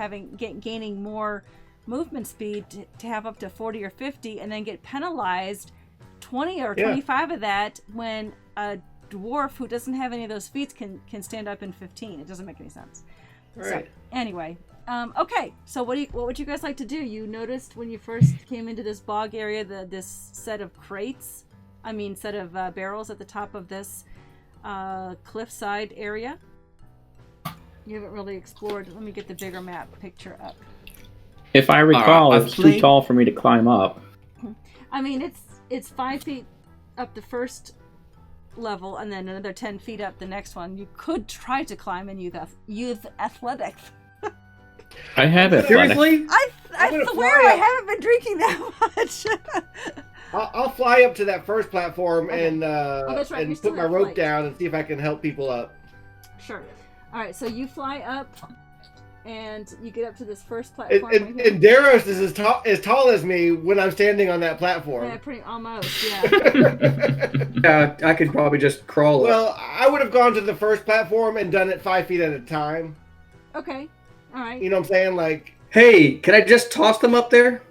gaining more movement speed to have up to 40 or 50 and then get penalized 20 or 25 of that when a dwarf who doesn't have any of those feats can stand up in 15? It doesn't make any sense. Right. So anyway, okay, so what would you guys like to do? You noticed when you first came into this bog area this set of barrels at the top of this cliffside area. You haven't really explored. Let me get the bigger map picture up. If I recall, it's too tall for me to climb up. I mean, it's 5 feet up the first level, and then another 10 feet up the next one. You could try to climb in youth athletics. I have it. Seriously? I swear I haven't been drinking that much. I'll fly up to that first platform and that's right, and put my rope down and see if I can help people up. Sure. All right, so you fly up. And you get up to this first platform. And Daros is as tall as me when I'm standing on that platform. Yeah, pretty almost, yeah. Yeah, I could probably just crawl up. Well, I would have gone to the first platform and done it 5 feet at a time. Okay, all right. You know what I'm saying? Like, hey, can I just toss them up there?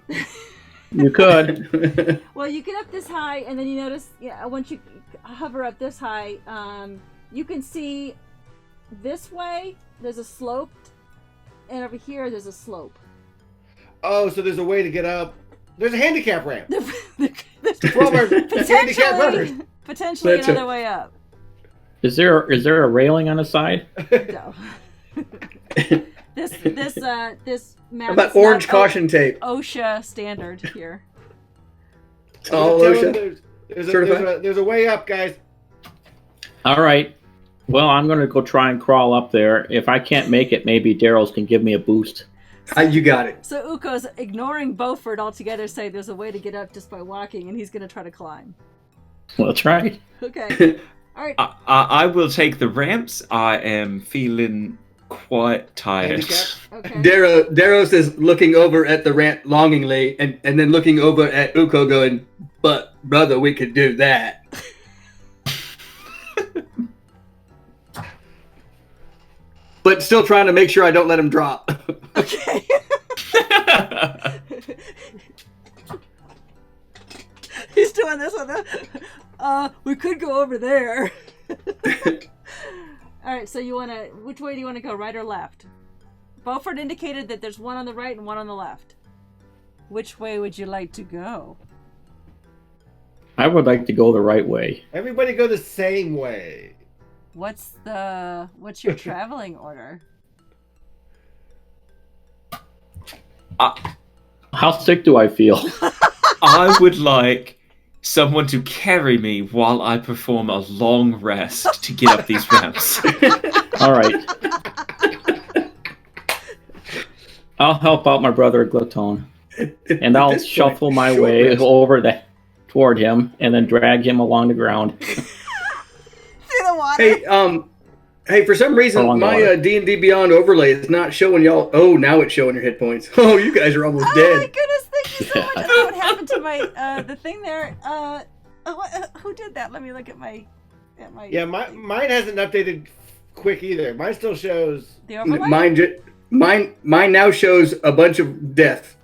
You could. Well, you get up this high, and then you notice, once you hover up this high, you can see this way, there's a slope. And over here, there's a slope. Oh, so there's a way to get up. There's a handicap ramp. Potentially another way up. Is there a railing on the side? No. This map. How about orange caution tape? OSHA standard here. Oh, OSHA. There's a way up, guys. All right. Well, I'm going to go try and crawl up there. If I can't make it, maybe Daryl's can give me a boost. You got it. So Uko's ignoring Beaufort altogether, saying there's a way to get up just by walking, and he's going to try to climb. Well, that's right. Okay. All right. I will take the ramps. I am feeling quite tired. Handicap? Okay. Daros is looking over at the ramp longingly, and then looking over at Uko, going, "But brother, we could do that." But still trying to make sure I don't let him drop. Okay. He's doing this with the. We could go over there. All right. So you want to? Which way do you want to go? Right or left? Beaufort indicated that there's one on the right and one on the left. Which way would you like to go? I would like to go the right way. Everybody go the same way. What's your traveling order? How sick do I feel? I would like someone to carry me while I perform a long rest to get up these ramps. All right. I'll help out my brother Glaton, and I'll shuffle my way over toward him, and then drag him along the ground. Through the water. Hey, for some reason, my D&D Beyond overlay is not showing y'all. Oh, now it's showing your hit points. Oh, you guys are almost dead. Oh my goodness, thank you so much. I don't know what happened to my the thing there. Who did that? Let me look at my. Yeah, mine hasn't updated quick either. Mine still shows. The overlay. Mine now shows a bunch of death.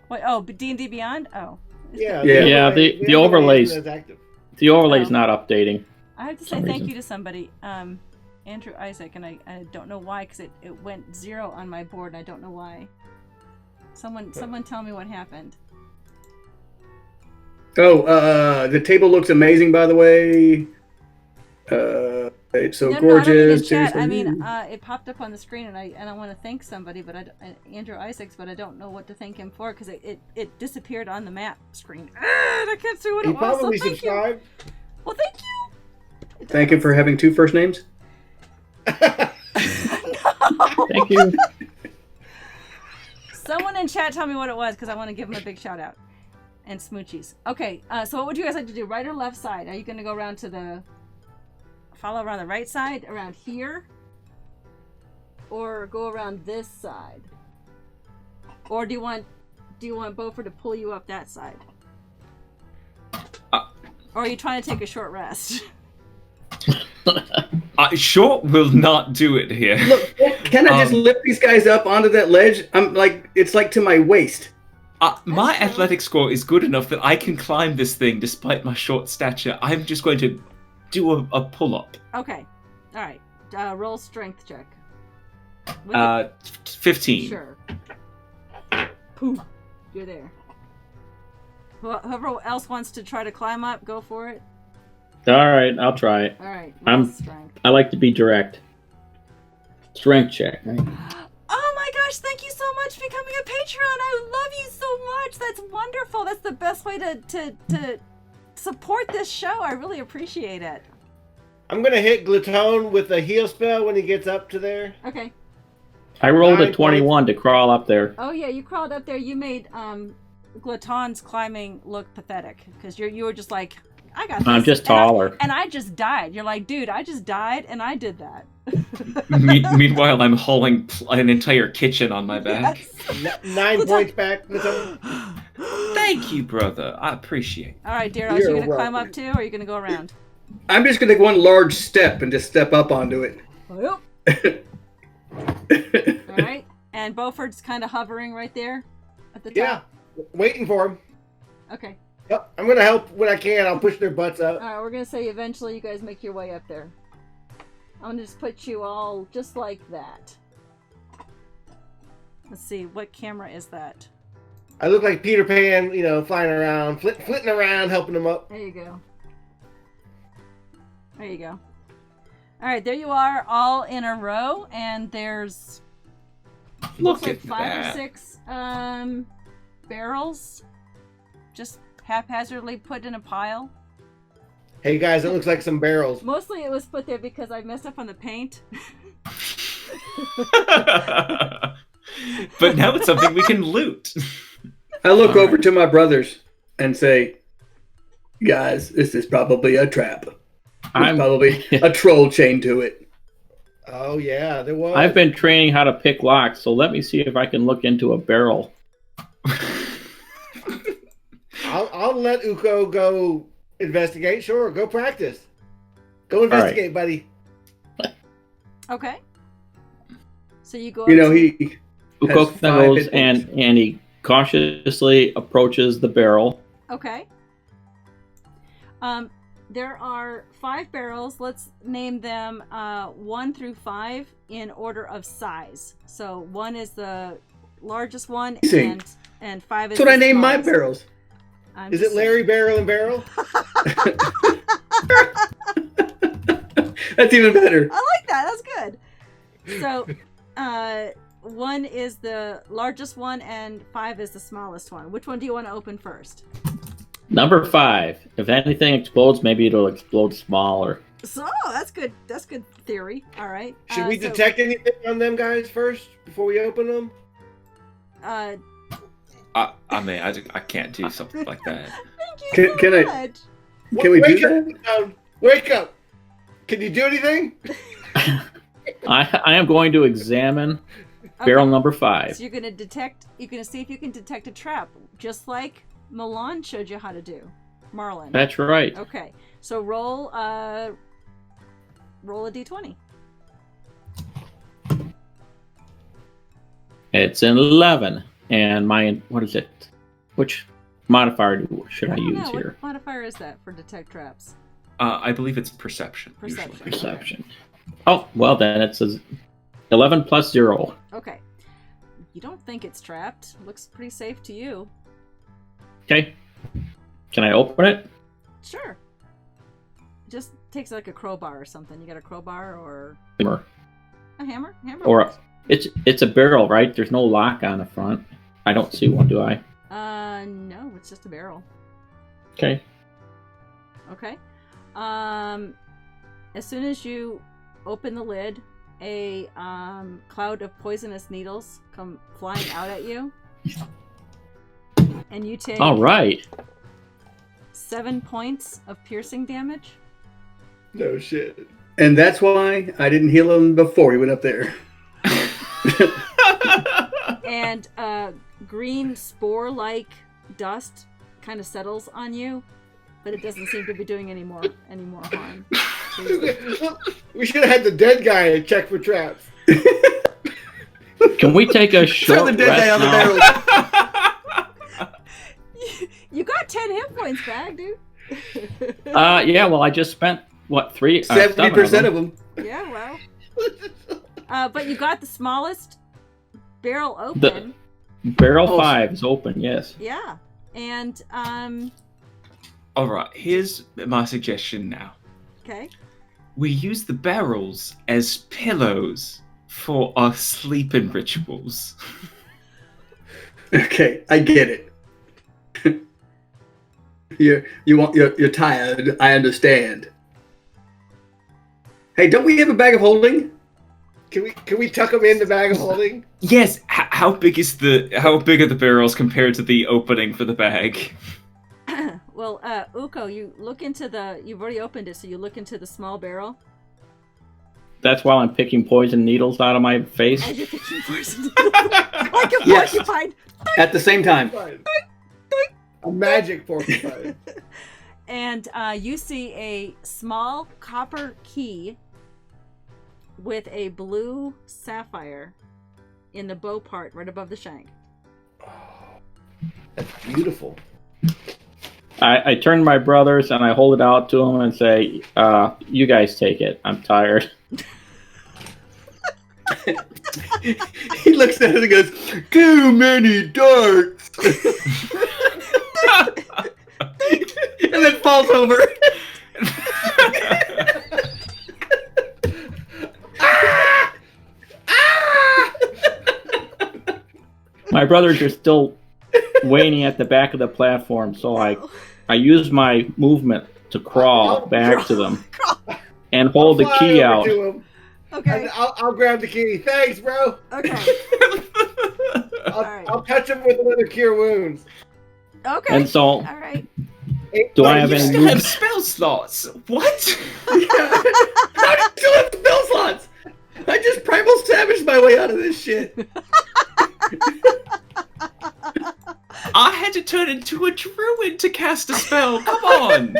Wait, oh, D&D Beyond. Oh. Yeah. The overlays. Active. The overlay's not updating. I have to say thank you to somebody, Andrew Isaac, and I don't know why, because it went 0 on my board, and I don't know why. Someone tell me what happened. Oh, the table looks amazing, by the way. It's so gorgeous. No, I mean, it popped up on the screen, and I want to thank somebody, but Andrew Isaacs, but I don't know what to thank him for, because it disappeared on the map screen. I can't see what it was. Probably so thank subscribed. you. Well, thank you. Thank him for having 2 first names. Thank you. Someone in chat tell me what it was, because I want to give him a big shout out. And smoochies. Okay, so what would you guys like to do? Right or left side? Are you going to go around follow around the right side, around here? Or go around this side? Or do you want Beaufort to pull you up that side? Or are you trying to take a short rest? Short will not do it here. Look, can I just lift these guys up onto that ledge? It's like to my waist. My athletic score is good enough that I can climb this thing despite my short stature. I'm just going to do a pull-up. Okay. All right. Roll strength check. 15. Sure. Poof. You're there. Whoever else wants to try to climb up, go for it. All right, I'll try it. All right. Strength. I like to be direct. Strength check. Right? Oh my gosh, thank you so much for becoming a Patreon. I love you so much. That's wonderful. That's the best way to support this show. I really appreciate it. I'm going to hit Glaton with a heal spell when he gets up to there. Okay. I rolled a 21 to crawl up there. Oh yeah, you crawled up there. You made Glaton's climbing look pathetic, because you were just like, I got this. I'm just taller. And I just died. You're like, dude, I just died and I did that. Meanwhile, I'm hauling an entire kitchen on my back. Yes. 9 points back. Glaton. Thank you, brother. I appreciate it. All right, Daryl, are you going to climb up too, or are you going to go around? I'm just going to take one large step and just step up onto it. Oh, all right. And Beaufort's kind of hovering right there at the top. Yeah. Waiting for him. Okay. Yep. I'm going to help when I can. I'll push their butts up. All right, we're going to say eventually you guys make your way up there. I'm going to just put you all just like that. Let's see, what camera is that? I look like Peter Pan, flying around, flitting around, helping them up. There you go. There you go. All right, there you are, all in a row, and there's Look like at 5 that. or 6 barrels just haphazardly put in a pile. Hey guys, it looks like some barrels. Mostly it was put there because I messed up on the paint. But now it's something we can loot. I look over to my brothers and say, guys, this is probably a trap. There's probably a troll chained to it. Oh yeah, there was. I've been training how to pick locks, so let me see if I can look into a barrel. I'll let Uko go investigate. Sure, go practice. Go investigate, buddy. Okay. So you go. You know, up to- he Uko has 5 goes hit points. and he cautiously approaches the barrel. Okay. There are 5 barrels. Let's name them 1 through 5 in order of size. So 1 is the largest one, Amazing. and 5 is. That's what I the named my smallest. barrels. I'm Is just it Larry Barrel and Barrel? That's even better. I like that. That's good. So, 1 is the largest one, and 5 is the smallest one. Which one do you want to open first? Number 5. If anything explodes, maybe it'll explode smaller. So that's good. That's good theory. All right. Should we so, detect anything on them guys first before we open them? I mean, I can't do something like that. Thank you so Can I- much. Can we Wake do up, that? Wake up! Can you do anything? I am going to examine Okay. barrel number 5. So you're gonna detect. You're gonna see if you can detect a trap, just like Milan showed you how to do. Marlon. That's right. Okay. So roll a d20. It's an 11. And what is it? Which modifier should I use know. here? What modifier is that for detect traps? I believe it's perception. Perception. Usually. Perception. Oh, well then it says 11 plus 0. Okay. You don't think it's trapped. Looks pretty safe to you. Okay. Can I open it? Sure. It just takes like a crowbar or something. You got a crowbar or Hammer. a hammer? Hammer. Or works. it's a barrel, right? There's no lock on the front. I don't see one, do I? No, it's just a barrel. Okay. Okay. As soon as you open the lid, a cloud of poisonous needles come flying out at you, and you take All right. 7 points of piercing damage. No shit. And that's why I didn't heal him before he went up there. And green spore-like dust kind of settles on you, but it doesn't seem to be doing any more harm. We should have had the dead guy check for traps. Can we take a Throw short the dead guy rest on the now? barrel. You got 10 hit points back, dude. Yeah, well, I just spent, what, 70% of them. Yeah, well. But you got the smallest barrel open. Barrel Oh. 5 is open, yes. Yeah. And, All right, here's my suggestion now. okay. We use the barrels as pillows for our sleeping rituals. Okay, I get it. You're tired. I understand. Hey, don't we have a bag of holding? Can we tuck him in the bag of holding? Yes, how big are the barrels compared to the opening for the bag? Well, Uko, you've already opened it, so you look into the small barrel. That's while I'm picking poison needles out of my face. As you're picking poison like a Yes. porcupine. At the same time. A magic porcupine. And you see a small copper key with a blue sapphire in the bow part right above the shank. That's beautiful. I turn to my brothers and I hold it out to them and say, you guys take it. I'm tired. He looks at it and goes, "Too many darts," and then falls over. My brothers are still waiting at the back of the platform, so I use my movement to crawl back to them and hold the Fly key over out. to him, Okay. and I'll grab the key. Thanks, bro. Okay. I'll touch him with another cure wounds. Okay. And so, All right. do I have You any still have movement? spell slots. What? How do you still have spell slots? way out of this shit. I had to turn into a druid to cast a spell. Come on.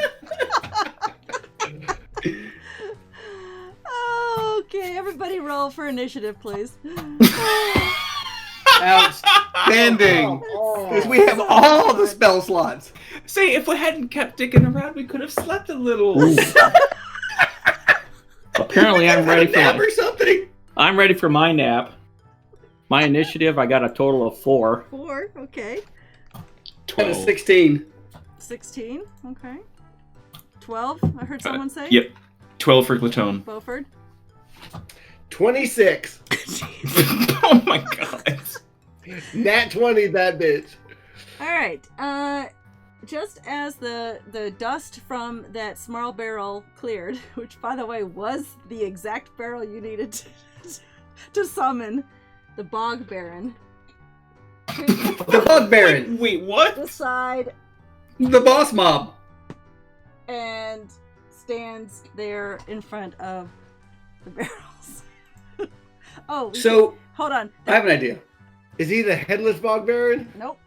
Okay, everybody roll for initiative, please. Outstanding. Because we have all the spell slots. See, if we hadn't kept digging around, we could have slept a little. Apparently, I'm ready for Nap or something. I'm ready for my nap. My initiative, I got a total of 4. 4, okay. 12. 16. 16, okay. 12, I heard someone say? Yep. 12 for Glatone. Beaufort? 26. Oh my god. Nat 20, that bitch. Alright, just as the dust from that small barrel cleared, which by the way was the exact barrel you needed to summon the Bog Baron. The Bug Baron. Wait, what? Decide The boss mob. and stands there in front of the barrels. So, hold on. I have an idea. Is he the headless bog baron? Nope.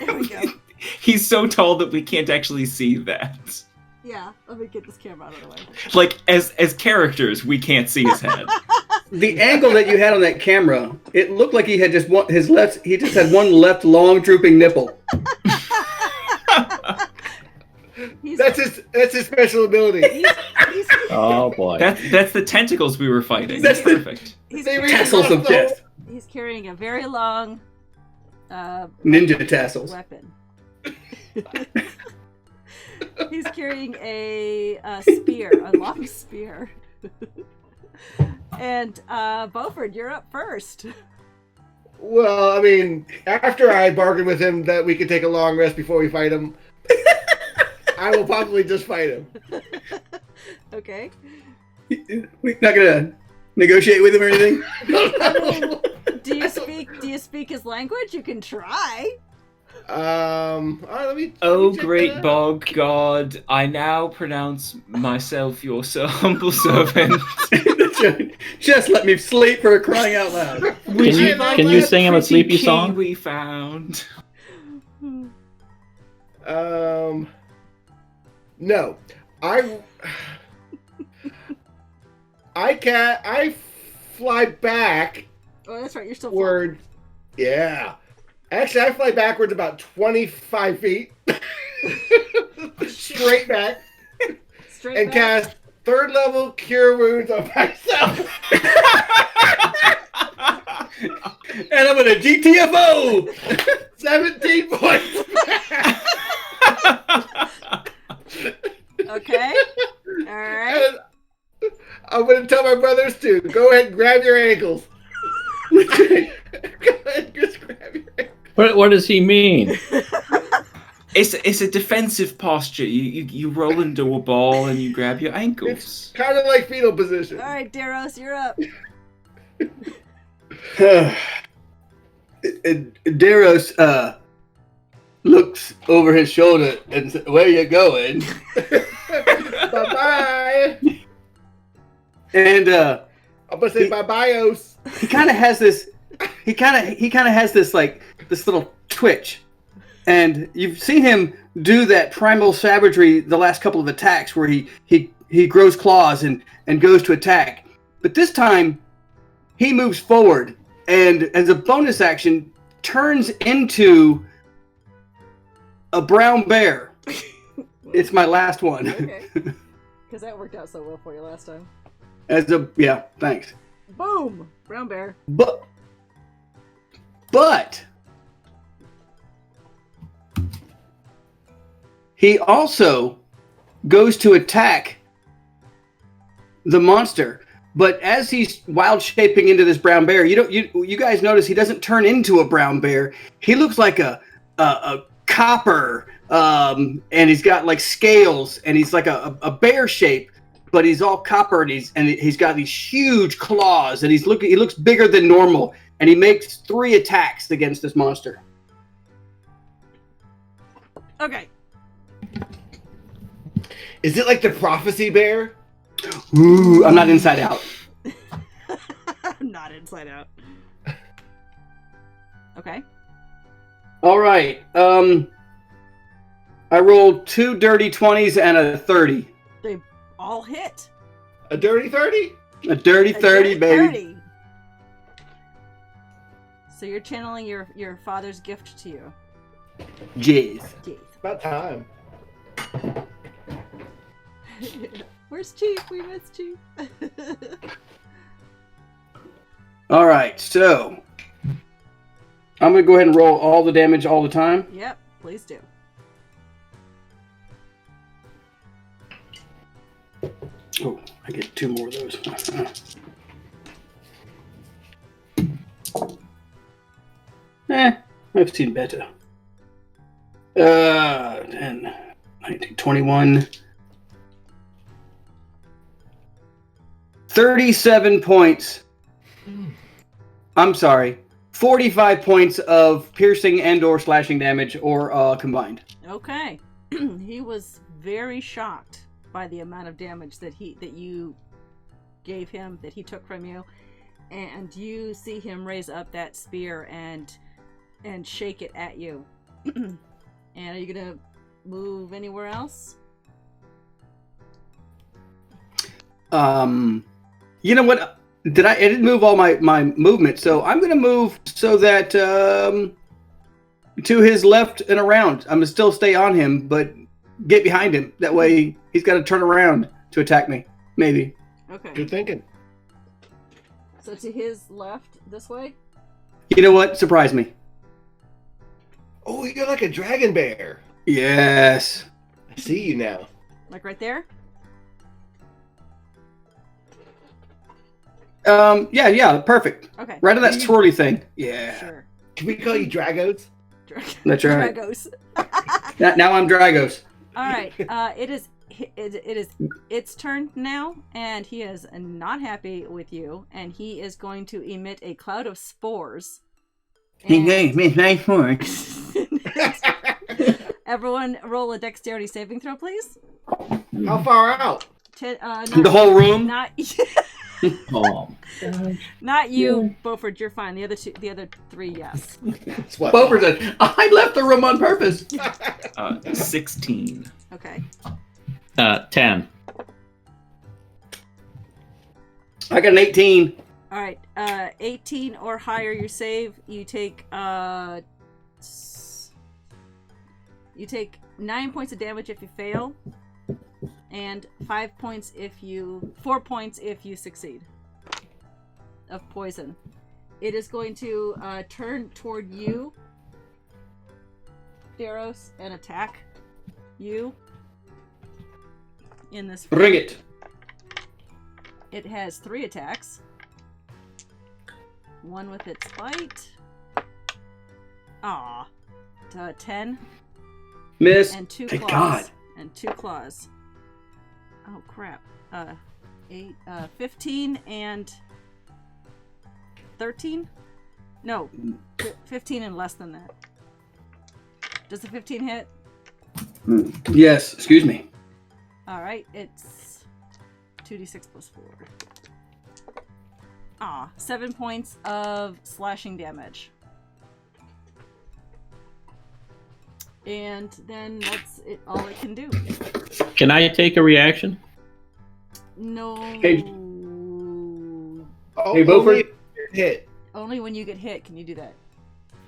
There we go. He's so tall that we can't actually see that. Yeah, let me get this camera out of the way. Like, as characters, we can't see his head. The angle that you had on that camera, it looked like he had just one, he just had one left long drooping nipple. That's his special ability. He's Oh boy. That's the tentacles we were fighting. That's That's the- perfect. They reach Tassels across of the whole- death. He's carrying a very long Ninja tassels. weapon. He's carrying a spear, a long spear. And Beaufort, you're up first. Well, I mean, after I bargained with him that we could take a long rest before we fight him, I will probably just fight him. Okay. We're not gonna negotiate with him or anything. Do you speak his language? You can try. All right, let me Oh, check great that out. bog god, I now pronounce myself your humble servant. Just let me sleep for crying out loud. Can you sing him a sleepy song? We found. No. I fly back Oh, that's right. You're still word. Yeah. Actually, I fly backwards about 25 feet. Straight back. straight And back. cast 3rd level Cure Wounds on myself. And I'm gonna GTFO! 17 points. Okay. All right. And I'm going to tell my brothers to go ahead and grab your ankles. Go ahead and just grab your ankles. What does he mean? It's a defensive posture. You roll into a ball and you grab your ankles. It's kind of like fetal position. All right, Daros, you're up. Daros looks over his shoulder and says, "Where you going?" Bye-bye. And I'm going to say bye-bye-os. he kind of has this. He kind of has this like this little twitch, and you've seen him do that primal savagery the last couple of attacks where he grows claws and goes to attack, but this time he moves forward and as a bonus action turns into a brown bear. It's my last one. Okay. Because that worked out so well for you last time. Yeah, thanks. Boom! Brown bear. But he also goes to attack the monster. But as he's wild shaping into this brown bear, you guys notice he doesn't turn into a brown bear. He looks like a copper, and he's got like scales, and he's like a bear shape, but he's all copper, and he's got these huge claws, and he looks bigger than normal, and he makes 3 attacks against this monster. Okay. Is it like the prophecy bear? Ooh, I'm not inside out. not inside out. Okay. All right. I rolled 2 dirty 20s and a 30. They all hit. A dirty 30? A dirty 30, baby. 30. So you're channeling your father's gift to you. Jeez. Jeez. About time. Where's Chief? We miss Chief. All right, so I'm going to go ahead and roll all the damage all the time. Yep, please do. Oh, I get 2 more of those. I've seen better. 10, 19, 21. 37 points. I'm sorry. 45 points of piercing and or slashing damage or combined. Okay. He was very shocked by the amount of damage that you gave him, that he took from you. And you see him raise up that spear and shake it at you. And are you gonna move anywhere else? You know what? I didn't move all my movement, so I'm gonna move so that to his left and around. I'm gonna still stay on him, but get behind him. That way he's got to turn around to attack me. Maybe. Okay. Good thinking. So to his left, this way? You know what? Surprise me. Oh, you're like a dragon bear. Yes. I see you now. Like right there? Yeah, perfect. Okay. Right on that swirly thing. Yeah. Sure. Can we call you Dragos? That's right. Dragos. Now I'm Dragos. All right. It is its turn now, and he is not happy with you, and he is going to emit a cloud of spores. He gave me nice words. Everyone, roll a dexterity saving throw, please. How far out? The whole room. Not. Oh, Not you, Beaufort. You're fine. The other 3, yes. Beaufort said, I left the room on purpose. 16. Okay. 10. I got an 18. All right. 18 or higher, you save. You take 9 points of damage if you fail, and 4 points if you succeed of poison. It is going to turn toward you, Daros, and attack you in this. Bring it. It has 3 attacks. One with its bite. 10. Miss. And 2 Thank claws. God. And 2 claws. Oh crap. 15 and 13? No. 15 and less than that. Does the 15 hit? Yes, excuse me. Alright, it's 2d6 plus 4. 7 points of slashing damage. And then that's it, all it can do. Can I take a reaction? No. Hey. Oh, Hey, Beaufort. only hit. Only when you get hit can you do that.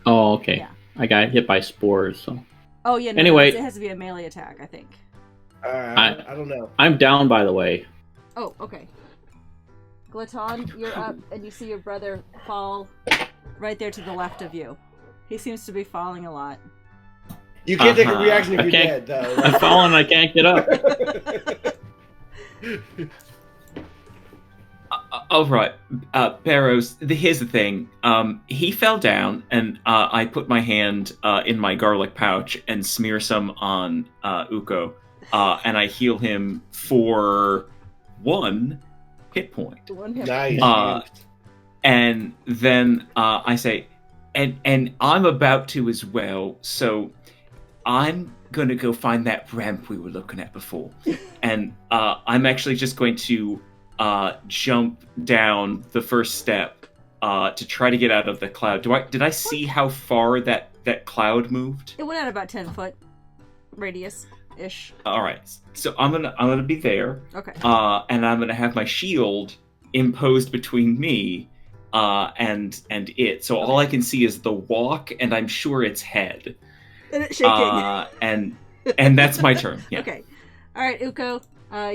Oh, okay. Yeah. I got hit by spores, so Oh yeah, no, Anyway. it has to be a melee attack, I think. I don't know. I'm down, by the way. Oh, okay. Glaton, you're up, and you see your brother fall right there to the left of you. He seems to be falling a lot. You can't take a Uh-huh. reaction if I you're can't- dead, though. I'm falling. I can't get up. All right, Barrows. Here's the thing. He fell down, and I put my hand in my garlic pouch and smear some on Uko, and I heal him for 1 hit point. One hit. Nice. And then I say, and I'm about to as well, so I'm going to go find that ramp we were looking at before. And I'm actually just going to jump down the first step to try to get out of the cloud. Did I see how far that cloud moved? It went out about 10-foot radius ish. All right, so I'm gonna be there. Okay. And I'm gonna have my shield imposed between me and it. So all I can see is the walk, and I'm sure its head. And it's shaking. And that's my turn. Yeah. Okay. All right, Uko.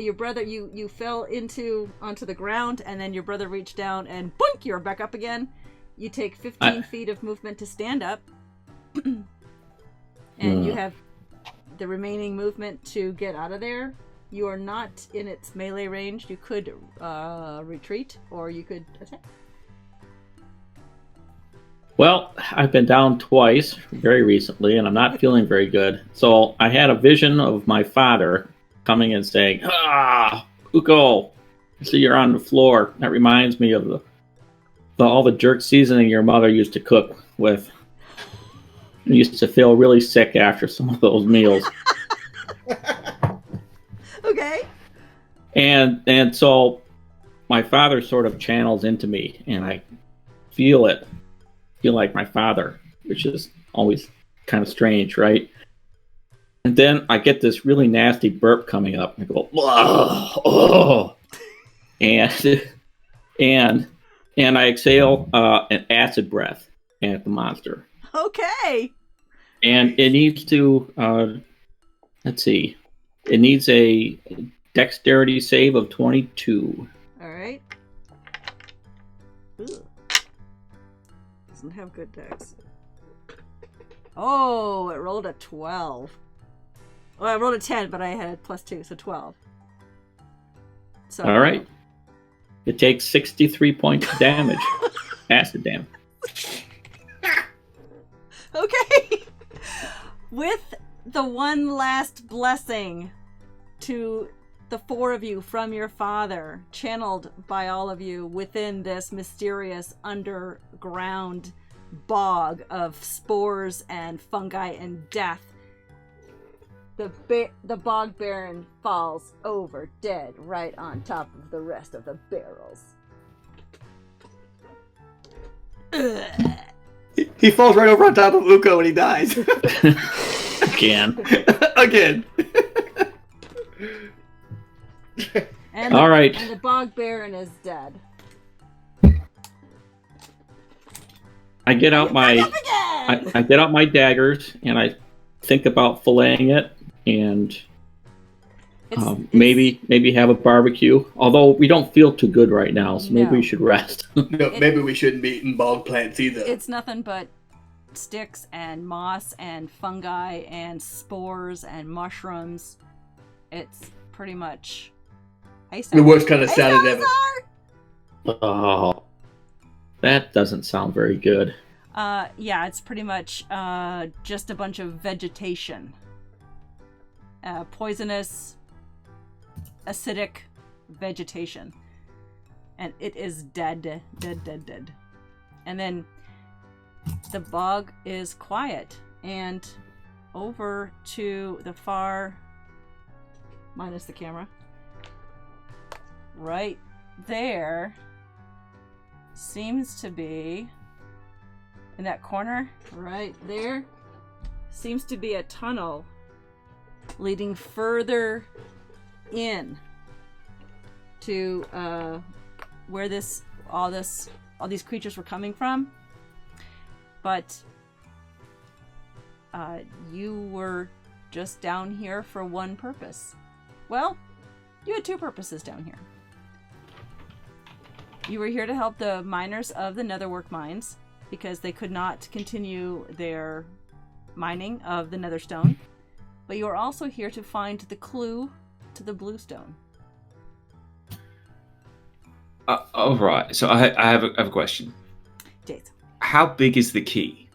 Your brother, you fell onto the ground, and then your brother reached down and boink, you're back up again. You take 15 feet of movement to stand up, and you have the remaining movement to get out of there. You are not in its melee range. You could retreat, or you could attack. Well, I've been down twice very recently, and I'm not feeling very good. So I had a vision of my father coming and saying, Uko, I see you're on the floor. That reminds me of all the jerk seasoning your mother used to cook with. I used to feel really sick after some of those meals. Okay. And so my father sort of channels into me, and I feel like my father, which is always kind of strange, right? And then I get this really nasty burp coming up, and I go, oh, and I exhale an acid breath at the monster. Okay. And it needs to, let's see, it needs a dexterity save of 22. All right. Ugh. Doesn't have good dex. Oh, it rolled a 12. Well, I rolled a 10, but I had +2, so 12. So, all right. It takes 63 points of damage. Acid damage. Okay. With the one last blessing to the four of you from your father, channeled by all of you within this mysterious underground bog of spores and fungi and death, the bog baron falls over dead right on top of the rest of the barrels. Ugh. He falls right over on top of Uko and he dies. Again. Again. And all right. And the bog baron is dead. I get out I get out my daggers and I think about filleting it and maybe have a barbecue. Although we don't feel too good right now, so maybe we should rest. No, maybe we shouldn't be eating bog plants either. It's nothing but sticks and moss and fungi and spores and mushrooms. It's pretty much the worst kind of salad ever. Oh, that doesn't sound very good. Yeah, it's pretty much just a bunch of vegetation. Poisonous, acidic vegetation. And it is dead. And then the bog is quiet. And over to the far, minus the camera, right there seems to be, in that corner, right there, seems to be a tunnel leading further in to where all these creatures were coming from. But you were just down here for one purpose. Well, you had two purposes down here. You were here to help the miners of the Netherwork mines because they could not continue their mining of the Netherstone. But you are also here to find the clue to the Bluestone. All right. So I have a question. Jace. How big is the key?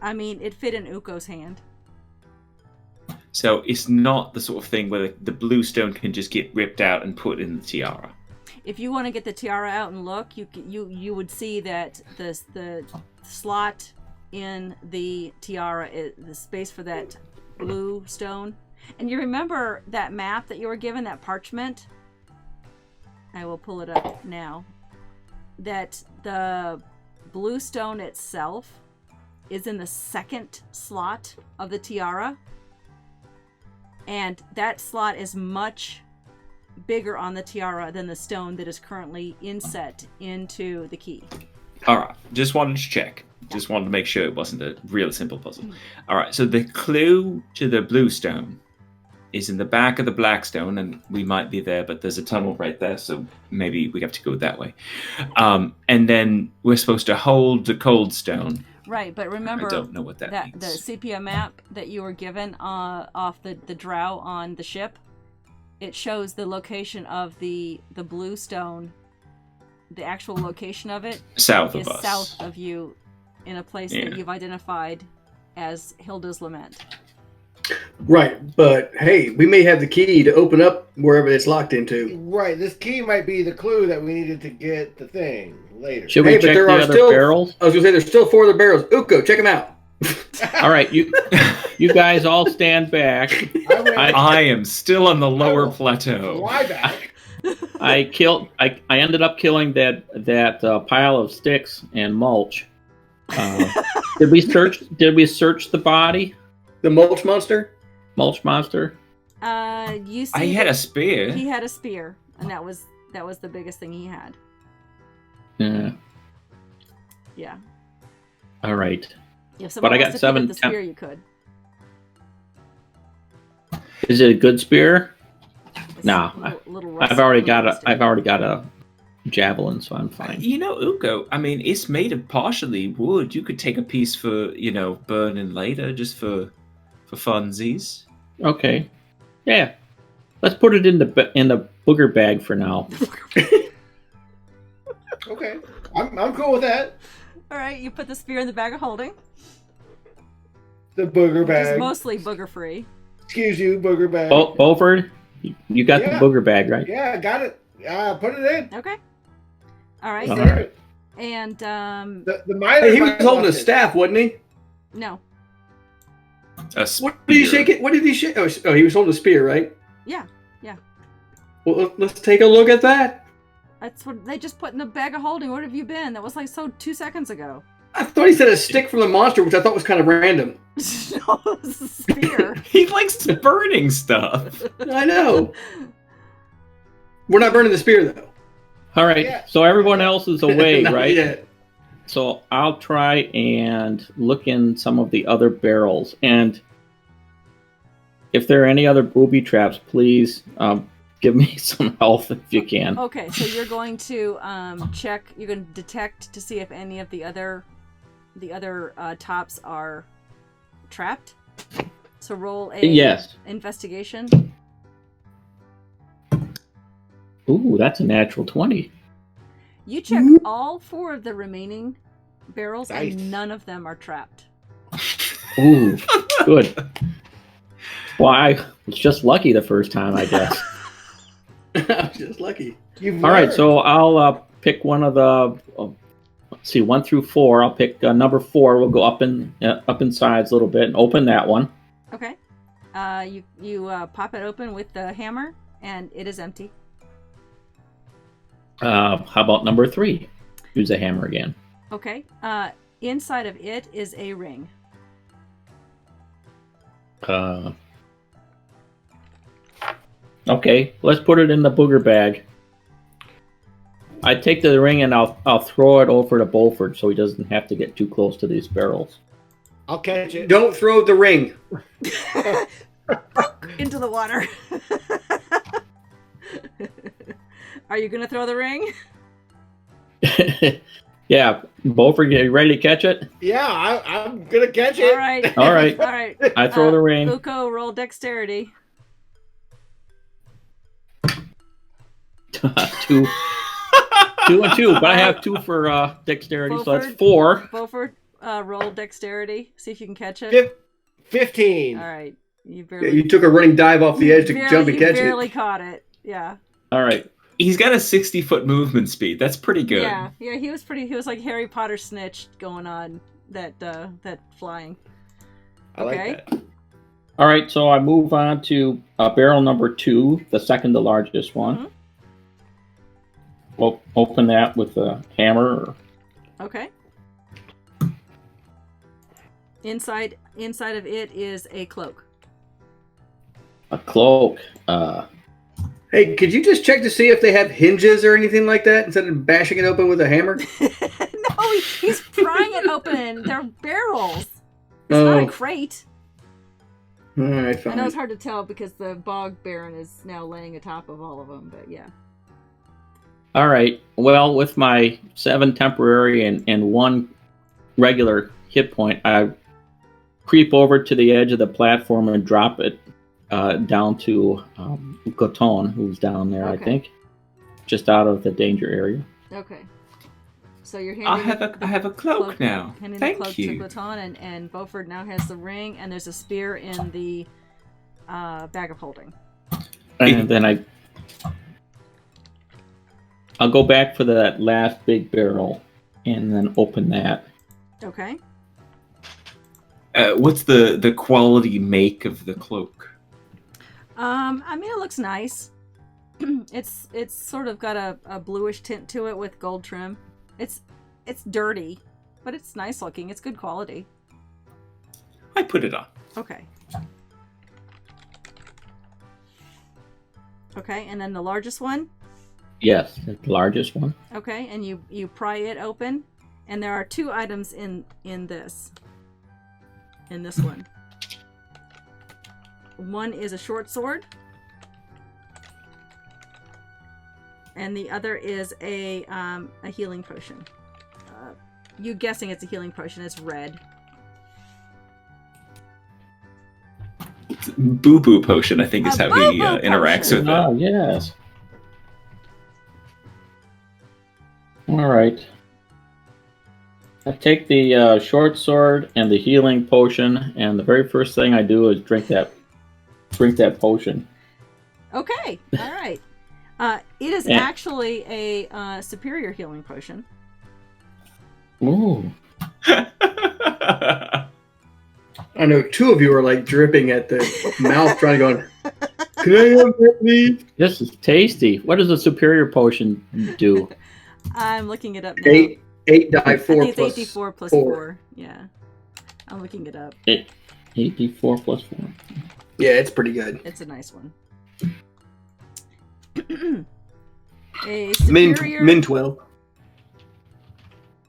I mean, it fit in Uko's hand. So it's not the sort of thing where the Bluestone can just get ripped out and put in the tiara. If you want to get the tiara out and look, you would see that the slot in the tiara is the space for that blue stone. And you remember that map that you were given, that parchment? I will pull it up now. that the blue stone itself is in the second slot of the tiara. And that slot is much bigger on the tiara than the stone that is currently inset into the key. All right, just wanted to check. Just wanted to make sure it wasn't a real simple puzzle. All right, so the clue to the blue stone is in the back of the black stone, and we might be there, but there's a tunnel right there, so maybe we have to go that way. And then we're supposed to hold the cold stone. Right, but remember I don't know what that means. The sepia map that you were given off the drow on the ship, it shows the location of the blue stone. The actual location of it South is of us. south of you, in a place that you've identified as Hilda's Lament. Right, but hey, we may have the key to open up wherever it's locked into. Right, this key might be the clue that we needed to get the thing later. Should we Hey, but check there the are other still barrels? I was gonna say there's still 4 other barrels. Uko, check them out. All right, you guys all stand back. I am still on the lower plateau. Why back? I ended up killing that pile of sticks and mulch. Did we search the body? The mulch monster. Mulch monster? You see I had a spear. he had a spear, and that was the biggest thing he had. Yeah. Yeah. All right. If someone I wants got to 7 pick up the spear, you could. Is it a good spear? It's No, a little I've already got a javelin, so I'm fine. You know, Uko, I mean, it's made of partially wood. You could take a piece for, burning later, just for funsies. Okay. Yeah. Let's put it in the booger bag for now. Okay, I'm cool with that. All right, you put the spear in the bag of holding, The booger which is bag. mostly booger free. Excuse you, booger bag. Beaufort, you got Yeah. the booger bag, right? Yeah, got it. Put it in. Okay. All right. All Let's hear right. it. And The miner. Hey, he was might holding a want it. staff, wasn't he? no. A What did he spear. shake it? What did he shake? Oh, he was holding a spear, right? Yeah. Well, let's take a look at that. That's what they just put in the bag of holding. What have you been? That was like 2 seconds ago. I thought he said a stick from the monster, which I thought was kind of random. No, it was a spear. He likes burning stuff. I know. We're not burning the spear, though. All right. Yeah. So everyone else is away, Not right? yet. So I'll try and look in some of the other barrels, and if there are any other booby traps, please give me some help if you can. Okay, so you're going to check. You're going to detect to see if any of the other tops are trapped. So roll a Yes. investigation. Ooh, that's a natural 20. You check all 4 of the remaining barrels, Nice. and none of them are trapped. Ooh, good. Well, I was just lucky the first time, I guess. I was just lucky. You've All right, learned. so I'll pick one of the. Let's see, 1 through 4. I'll pick number 4. We'll go up in sides a little bit and open that one. Okay. You pop it open with the hammer, and it is empty. How about number 3? Use a hammer again. Okay. Inside of it is a ring. Okay, let's put it in the booger bag. I take the ring and I'll throw it over to Beaufort so he doesn't have to get too close to these barrels. I'll catch it. Don't throw the ring. Into the water. Are you gonna throw the ring? Yeah, Beaufort, you ready to catch it? Yeah, I'm gonna catch it. All right. All right. All right. I throw the ring. Uko, roll dexterity. 2 and 2, but I have 2 for dexterity, so that's Beaufort. 4. Beaufort, roll dexterity. See if you can catch it. 15. All right. You Yeah, barely. you took a running dive off the edge to jump and you catch barely it. caught it. Yeah. All right. He's got a 60-foot movement speed. That's pretty good. Yeah. Yeah. He was like Harry Potter snitch going on that flying. I like that. All right, so I move on to barrel number 2, the second to largest one. open that with a hammer. Okay. Inside of it is a cloak. A cloak. Hey, could you just check to see if they have hinges or anything like that instead of bashing it open with a hammer? No, he's prying it open. They're barrels. It's not a crate. All right, fine. I know it's hard to tell because the Bog Baron is now laying atop of all of them, but yeah. All right. Well, with my 7 temporary and 1 regular hit point, I creep over to the edge of the platform and drop it down to Goton, who's down there, Okay. I think, just out of the danger area. Okay. So you're handing I have a cloak now. handing Thank the cloak you. to Goton, and Beaufort now has the ring, and there's a spear in the bag of holding. And then I'll go back for that last big barrel and then open that. Okay. What's the quality make of the cloak? I mean, it looks nice. It's sort of got a bluish tint to it with gold trim. It's dirty, but it's nice looking. It's good quality. I put it on. Okay. Okay, and then the largest one. Yes, the largest one. Okay, and you pry it open, and there are 2 items in this one. One is a short sword, and the other is a healing potion. You guessing it's a healing potion? It's red. Boo Boo Potion, I think, is A how he Boo Boo interacts Potion. with it. Oh, yes. All right. I take the short sword and the healing potion, and the very first thing I do is drink that potion. Okay, all right. It is Yeah. actually a superior healing potion. Ooh. I know 2 of you are like dripping at the mouth, trying to go. Can I have that, please? This is tasty. What does a superior potion do? I'm looking it up now. 8 die I 4 think it's plus 84 plus 4. 4. Yeah. I'm looking it up. 84 plus 4. Yeah, it's pretty good. It's a nice one. A superior. Min 12.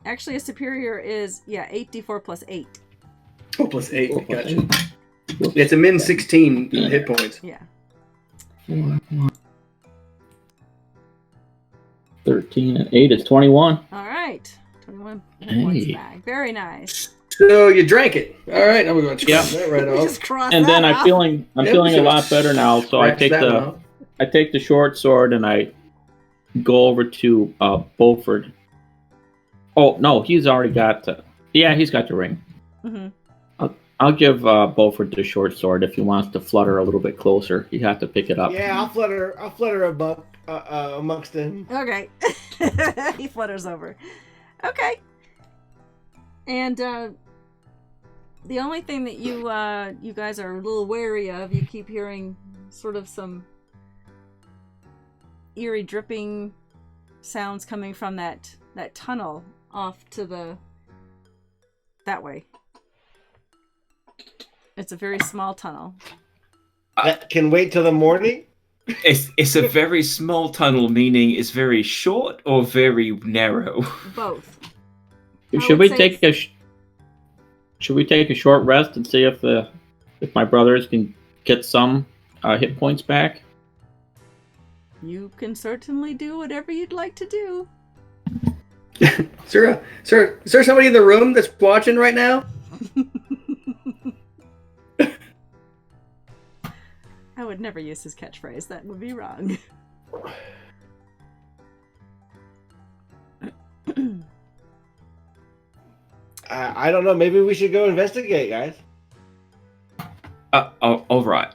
Actually, a superior is 8d4 plus 8. Oh, plus 8. 4 plus Gotcha. 8. It's a min 16 hit points. Yeah. 13 and 8 is 21. All right. 21 Hey. points back. Very nice. So you drank it. All right, now we're going to Yeah. that right We off. just crossed And that then I'm off. feeling a lot better now. So I Scratch take that one off. I take the short sword and I go over to Beaufort. Oh no, he's already got he's got the ring. Mhm. I'll give Beaufort the short sword if he wants to flutter a little bit closer. You have to pick it up. Yeah, I'll flutter amongst them. Okay. He flutters over. Okay. And the only thing that you guys are a little wary of, you keep hearing sort of some eerie dripping sounds coming from that tunnel off to that way. It's a very small tunnel. That can wait till the morning. It's a very small tunnel, meaning it's very short or very narrow. Both. Should we take a short rest and see if my brothers can get some hit points back? You can certainly do whatever you'd like to do. Sir, is there somebody in the room that's watching right now? I would never use his catchphrase. That would be wrong. I don't know. Maybe we should go investigate, guys. All right.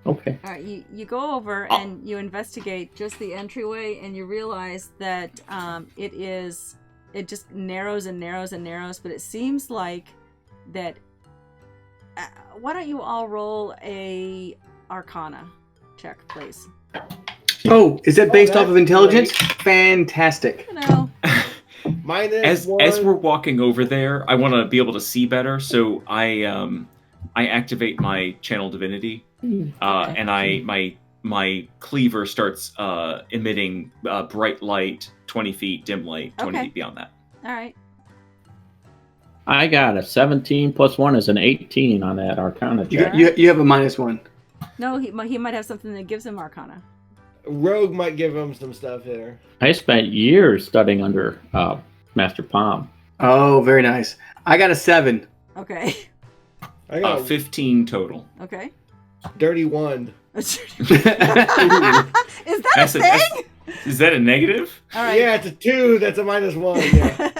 Okay. All right, you go over and you investigate just the entryway, and you realize that it just narrows and narrows and narrows, but it seems like that. Why don't you all roll a Arcana check, please? Oh, is that based off that's of intelligence? great. Fantastic. You know. Minus one. As we're walking over there, I want to be able to see better, so I activate my channel divinity, and my cleaver starts emitting bright light, 20 feet, dim light, 20 feet beyond that. All right. I got a 17 plus 1 is an 18 on that Arcana check. You have a -1. No, he might have something that gives him Arcana. Rogue might give him some stuff there. I spent years studying under Master Palm. Oh, very nice. I got a 7. Okay. I got 15 total. Okay. dirty 1. Is that a thing? Is that a negative? All right. Yeah, it's a 2. That's a -1. Yeah.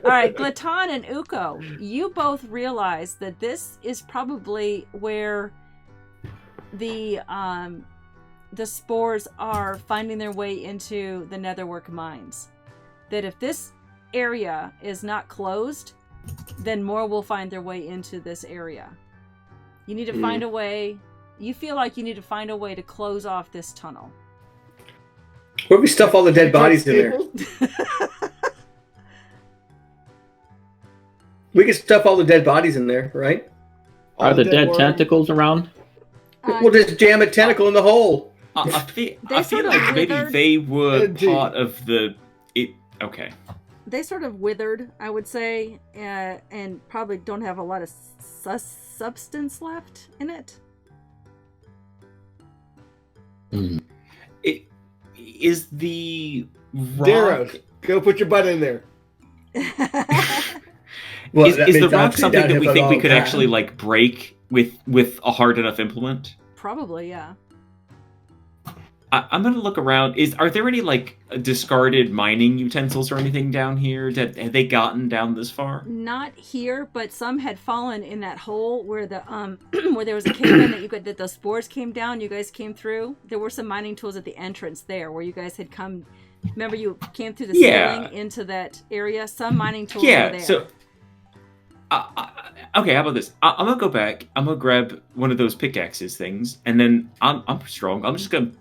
All right, Glaton and Uko, you both realize that this is probably where the spores are finding their way into the Netherwork mines. That if this area is not closed, then more will find their way into this area. You need to find a way. You feel like you need to find a way to close off this tunnel. Where do we stuff all the dead bodies in there? We can stuff all the dead bodies in there, right? Are the dead tentacles around? We'll just jam a tentacle in the hole. I feel sort of like maybe withered. they were part of the... Okay. They sort of withered, I would say, and probably don't have a lot of substance left in it. It is the rock... Darrow, go put your butt in there. Well, is the rock obviously something down that we here for think we long could time. actually like break with a hard enough implement? Probably, yeah. I'm gonna look around. Are there any like discarded mining utensils or anything down here? Have they gotten down this far? Not here, but some had fallen in that hole where the where there was a cave in that the spores came down. You guys came through. There were some mining tools at the entrance there where you guys had come. Remember, you came through the ceiling into that area. Some mining tools were there. So. Okay, how about this? I'm gonna go back. I'm gonna grab one of those pickaxes things, and then I'm strong. I'm just gonna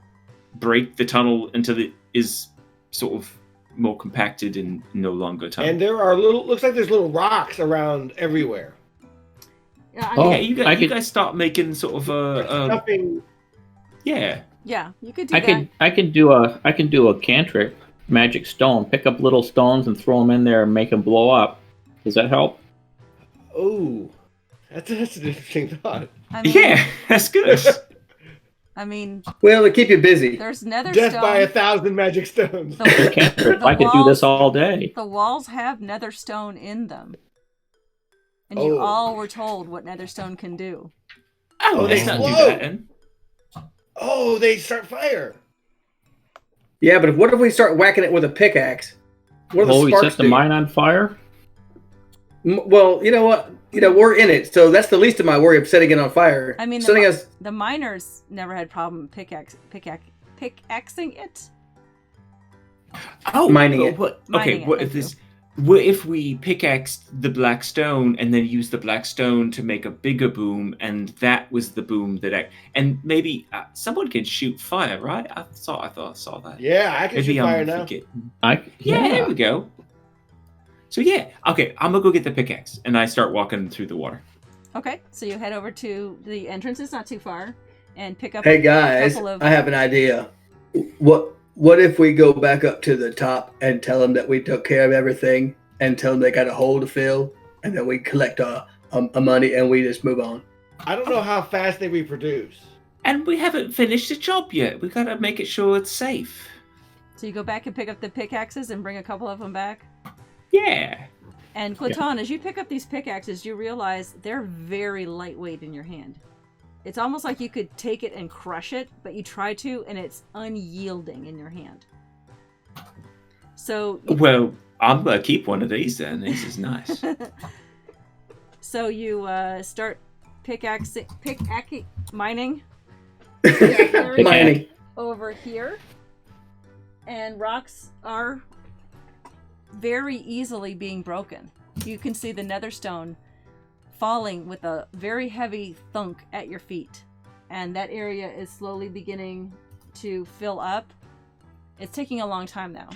break the tunnel until it is sort of more compacted and no longer tunnel. And there are looks like there's little rocks around everywhere. Yeah, you guys start making sort of Nothing. Yeah, you could do that. I can do a cantrip, magic stone. Pick up little stones and throw them in there and make them blow up. Does that help? Oh, that's an interesting thought. I mean, yeah, that's good. I mean, Well, to keep you busy. there's nether Death stone. by 1,000 magic stones. Cantrip. I could do this all day. The walls have nether stone in them. And you all were told what nether stone can do. Oh, they let's not do explode. that. Then. Oh, they start fire. Yeah, but what if we start whacking it with a pickaxe? What do the We sparks set the do? mine on fire? Well, you know what? We're in it, so that's the least of my worry of setting it on fire. I mean, setting us. the miners never had problem pickaxing it. Oh, Mining it. What, Mining okay, it, what thank if this? What if we pickaxed the black stone and then use the black stone to make a bigger boom, and that was the boom that and maybe someone can shoot fire, right? I thought I saw that. Yeah, I can shoot fire now. Yeah, there we go. So yeah, okay, I'm gonna go get the pickaxe, and I start walking through the water. Okay, so you head over to the entrance. It's not too far, and pick up. Hey guys, couple of... I have an idea. What if we go back up to the top and tell them that we took care of everything, and tell them they got a hole to fill, and then we collect our money and we just move on? I don't know how fast they reproduce. And we haven't finished the job yet. We gotta make it sure it's safe. So you go back and pick up the pickaxes and bring a couple of them back. Yeah. And Glaton, as you pick up these pickaxes, you realize they're very lightweight in your hand. It's almost like you could take it and crush it, but you try to, and it's unyielding in your hand. So... Well, I'm going to keep one of these then. This is nice. So you start mining. Mining. Over here. And rocks are very easily being broken. You can see the nether stone falling with a very heavy thunk at your feet. And that area is slowly beginning to fill up It's taking a long time now.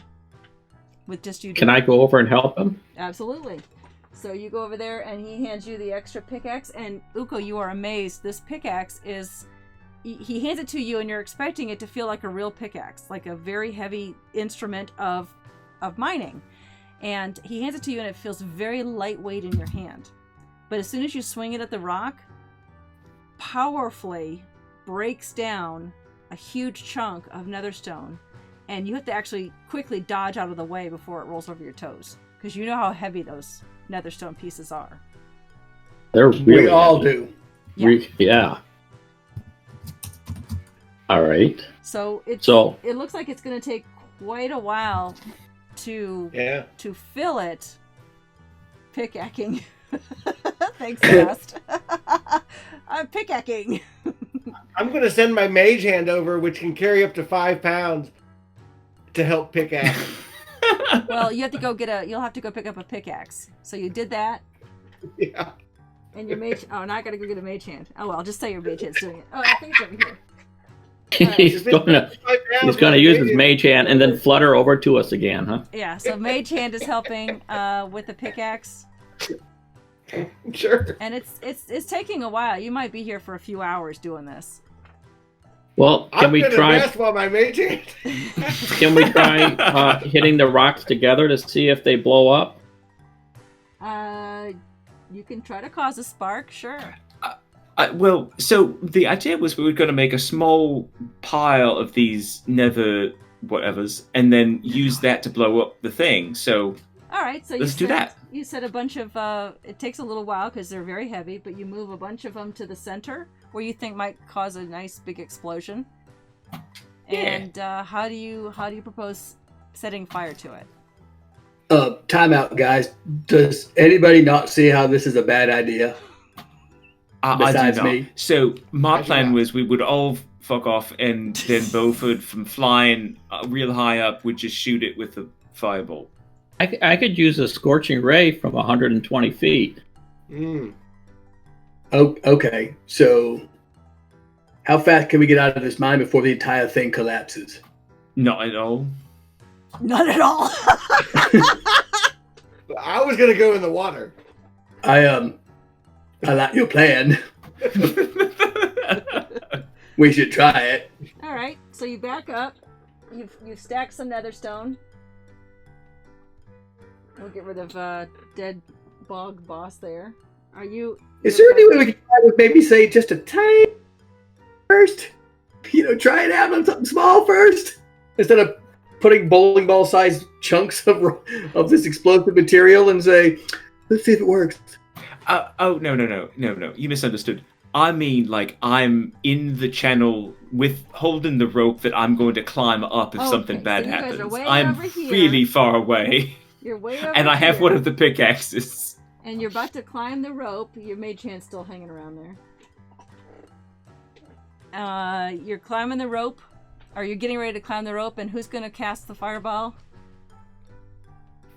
With just you. Can I go over and help him? Absolutely. So you go over there, and he hands you the extra pickaxe. And Uko, you are amazed. This pickaxe is. He hands it to you, and you're expecting it to feel like a real pickaxe, like a very heavy instrument of mining. And he hands it to you, and it feels very lightweight in your hand. But as soon as you swing it at the rock, powerfully breaks down a huge chunk of netherstone, and you have to actually quickly dodge out of the way before it rolls over your toes, because you know how heavy those netherstone pieces are. They're really We all heavy. do. Yeah. All right. So it looks like it's going to take quite a while to fill it. Pickaxing. Thanks, Fast. I'm pickaxing. I'm going to send my mage hand over, which can carry up to 5 pounds, to help pickaxe. Well, you have to go you'll have to go pick up a pickaxe. So you did that. Yeah. And your mage. Oh, now I got to go get a mage hand. Oh, well, I'll just say your mage hand's doing it. Oh, I think it's over here. He's gonna use his mage hand and then flutter over to us again, huh? Yeah. So mage hand is helping with the pickaxe. Sure. And it's taking a while. You might be here for a few hours doing this. Well, can we try? Rest while my mage hand. Can we try hitting the rocks together to see if they blow up? You can try to cause a spark, sure. Well, so the idea was we were going to make a small pile of these nether whatevers and then use that to blow up the thing. So all right, so let's do that. You set a bunch of. It takes a little while because they're very heavy, but you move a bunch of them to the center where you think might cause a nice big explosion. Yeah. And how do you propose setting fire to it? Time out, guys. Does anybody not see how this is a bad idea? I do not. Me. So my plan was we would all fuck off, and then Beaufort, from flying real high up, would just shoot it with a firebolt. I could use a scorching ray from 120 feet. Oh, okay. So, how fast can we get out of this mine before the entire thing collapses? Not at all. Not at all. I was gonna go in the water. I like your plan. We should try it. All right. So you back up. You've stacked some netherstone. We'll get rid of dead bog boss there. Are you? Is there any way we can try to maybe say just a tiny first? Try it out on something small first instead of putting bowling ball sized chunks of this explosive material and say, let's see if it works. Oh, no. You misunderstood. I mean, like, I'm in the channel with holding the rope that I'm going to climb up if something bad happens. I'm really far away. You're way over and I have here. one of the pickaxes. And you're about to climb the rope. Your mage hand's still hanging around there. You're climbing the rope. Are you getting ready to climb the rope? And who's going to cast the fireball?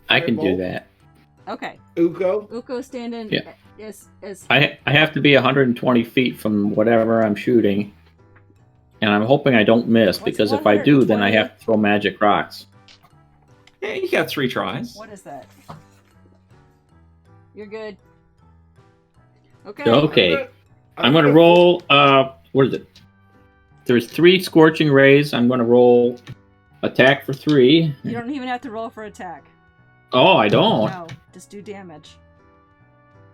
I can do that. Okay. Uko standing. Yeah. As I have to be 120 feet from whatever I'm shooting, and I'm hoping I don't miss, because if I do, then I have to throw magic rocks. Yeah, you got 3 tries. What is that? You're good. Okay. Okay. I'm going to roll, what is it? There's 3 scorching rays. I'm going to roll attack for 3. You don't even have to roll for attack. Oh, I don't. No, just do damage.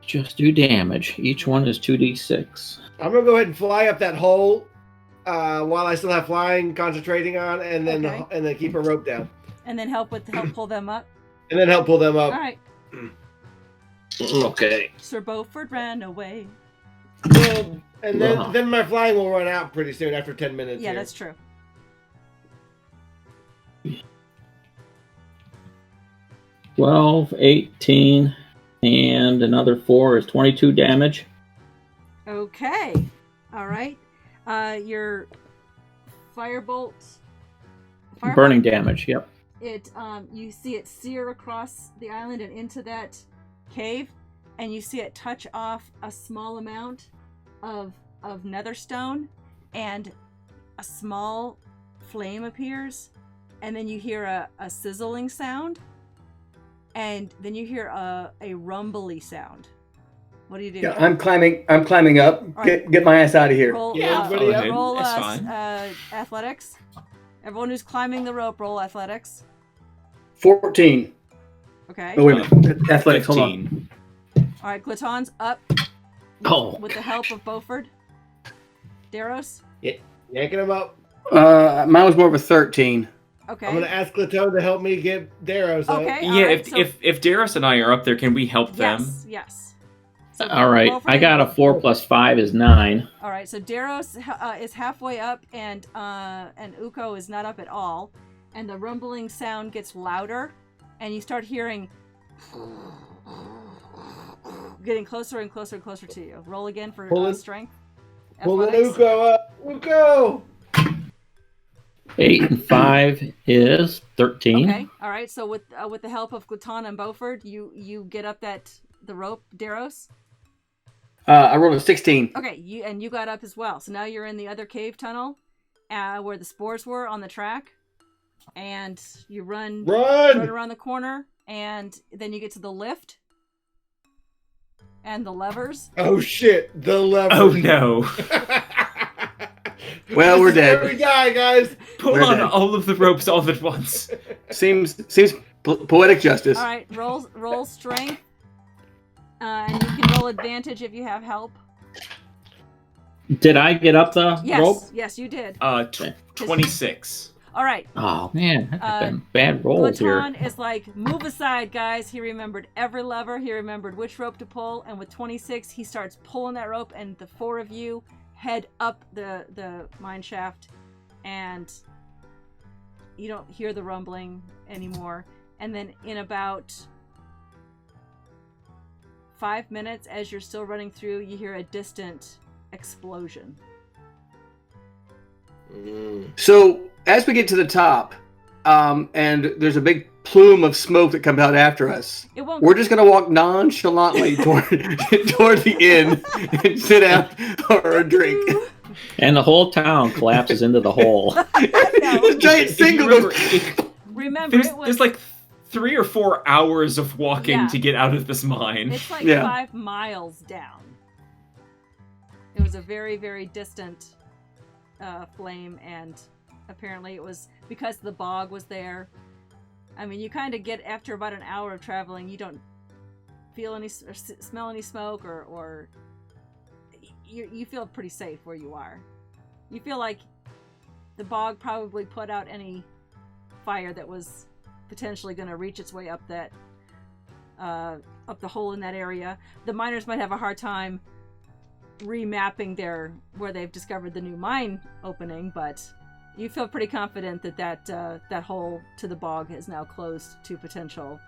Just do damage. Each one is 2d6. I'm gonna go ahead and fly up that hole while I still have flying concentrating on, and then keep a rope down. And then help pull them up. And then help pull them up. All right. Okay. Sir Beaufort ran away. Well, and then my flying will run out pretty soon after 10 minutes. Yeah, that's true. 12, 18, and another 4 is 22 damage. Okay. All right. Your firebolt. Burning damage, yep. It you see it sear across the island and into that cave, and you see it touch off a small amount of netherstone, and a small flame appears, and then you hear a sizzling sound, and then you hear a rumbly sound. What do you do? Yeah, I'm climbing up. All right. Get my ass out of here. Roll, Yeah, everybody up. roll That's fine. athletics. Everyone who's climbing the rope, roll athletics. 14. Okay. Oh, wait a minute. Athletics, hold on. 15. All right, Glaton's up Oh, with the help of Beaufort. Daros? Yanking him up. Mine was more of a 13. Okay. I'm gonna ask Glaton to help me get Daros up. Okay. Yeah, alright, so- if Darius and I are up there, can we help them? Yes, yes. So all right. Beaufort I got a 4 + 5 is 9. All right, so Daros is halfway up, and Uko is not up at all, and the rumbling sound gets louder, and you start hearing getting closer and closer and closer to you. Roll again for Pulling- strength. Pulling Athletics. Uko up. Uko! 8 and 5 is 13. Okay. All right. So with the help of Glaton and Beaufort, you get up the rope, Daros. I rolled a 16. Okay. You got up as well. So now you're in the other cave tunnel, where the spores were on the track, and you run around the corner, and then you get to the lift and the levers. Oh shit, the lever. Oh no. Well, we're This is where dead. we die, guys. Pull We're on dead. all of the ropes all at once. Seems poetic justice. All right. Roll strength, and you can roll advantage if you have help. Did I get up the Yes. rope? Yes, you did. 26. All right. Oh man, I've been bad rolls here. Glaton is like, move aside, guys. He remembered every lever. He remembered which rope to pull. And with 26, he starts pulling that rope. And the four of you head up the mine shaft. And you don't hear the rumbling anymore. And then in about 5 minutes, as you're still running through, you hear a distant explosion. So as we get to the top, and there's a big plume of smoke that comes out after us, It won't. we're just gonna walk nonchalantly toward the inn and sit down for a drink. And the whole town collapses into the hole. This giant If you single remember, goes. Remember, there's, it was. there's like 3 or 4 hours of walking Yeah. to get out of this mine. It's like Yeah. 5 miles down. It was a very, very distant flame, and apparently it was because the bog was there. I mean, you kind of get, after about an hour of traveling, you don't feel any or smell any smoke, or you feel pretty safe where you are. You feel like the bog probably put out any fire that was potentially going to reach its way up that up the hole in that area. The miners might have a hard time remapping where they've discovered the new mine opening, but you feel pretty confident that hole to the bog is now closed to potential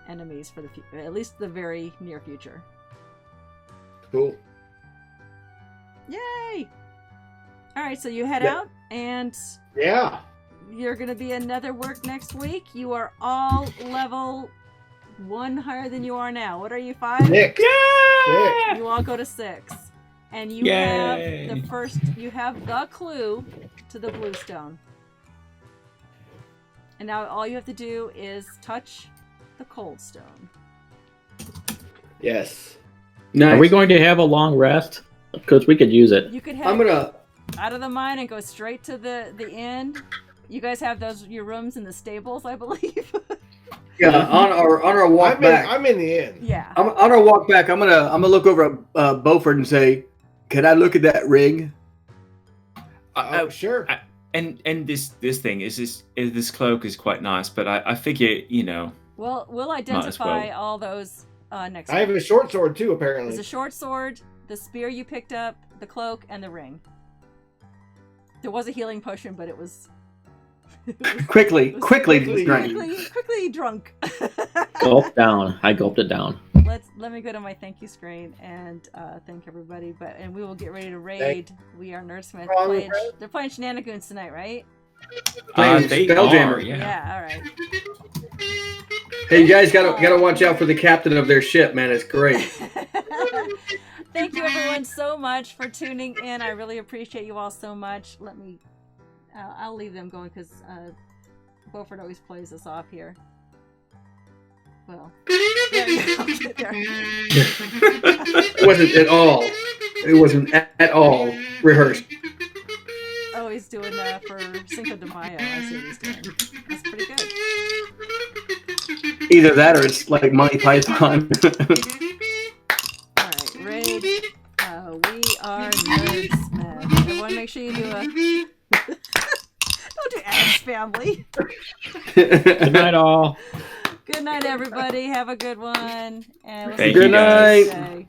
enemies for at least the very near future. Cool. Yay! All right, so you head Yeah. out, and Yeah. you're going to be another work next week. You are all level 1 higher than you are now. What are you, 5? Nick. Nick. You all go to 6. And you Yay. have the clue to the bluestone. And now all you have to do is touch the cold stone. Yes. Nice. Are we going to have a long rest? Because we could use it. You could I'm head gonna. out of the mine and go straight to the inn. You guys have your rooms in the stables, I believe. Yeah, on our walk back. I'm in the inn. Yeah. On our walk back, I'm gonna look over at Beaufort and say, "Can I look at that ring?" Oh, sure. And this thing is this cloak is quite nice, but I figure, We'll as identify well. all those next I have week. a short sword too, There's apparently. a short sword, the spear you picked up, the cloak, and the ring. There was a healing potion, but it was Quickly quickly- drink. quickly drunk. Gulp down. I gulped it down. Let me go to my thank you screen and thank everybody. And we will get ready to raid. We are Nerdsmith. They're playing Shenanigans tonight, right? They Spelljammer, are, yeah. All right. Hey, you guys gotta watch out for the captain of their ship, man. It's great. Thank you everyone so much for tuning in. I really appreciate you all so much. I'll leave them going because Beaufort always plays us off here. Well, there you go. There. It wasn't at all. It wasn't at all rehearsed. Oh, he's doing for Cinco de Mayo. I see what he's doing. That's pretty good. Either that or it's like Monty Python. Alright, Raid. We are Nerdsmith. Everyone make sure you do a... Don't do Adam's family. Good night, all. Good night, everybody. Have a good one. And we'll Thank see you, next guys. Tuesday.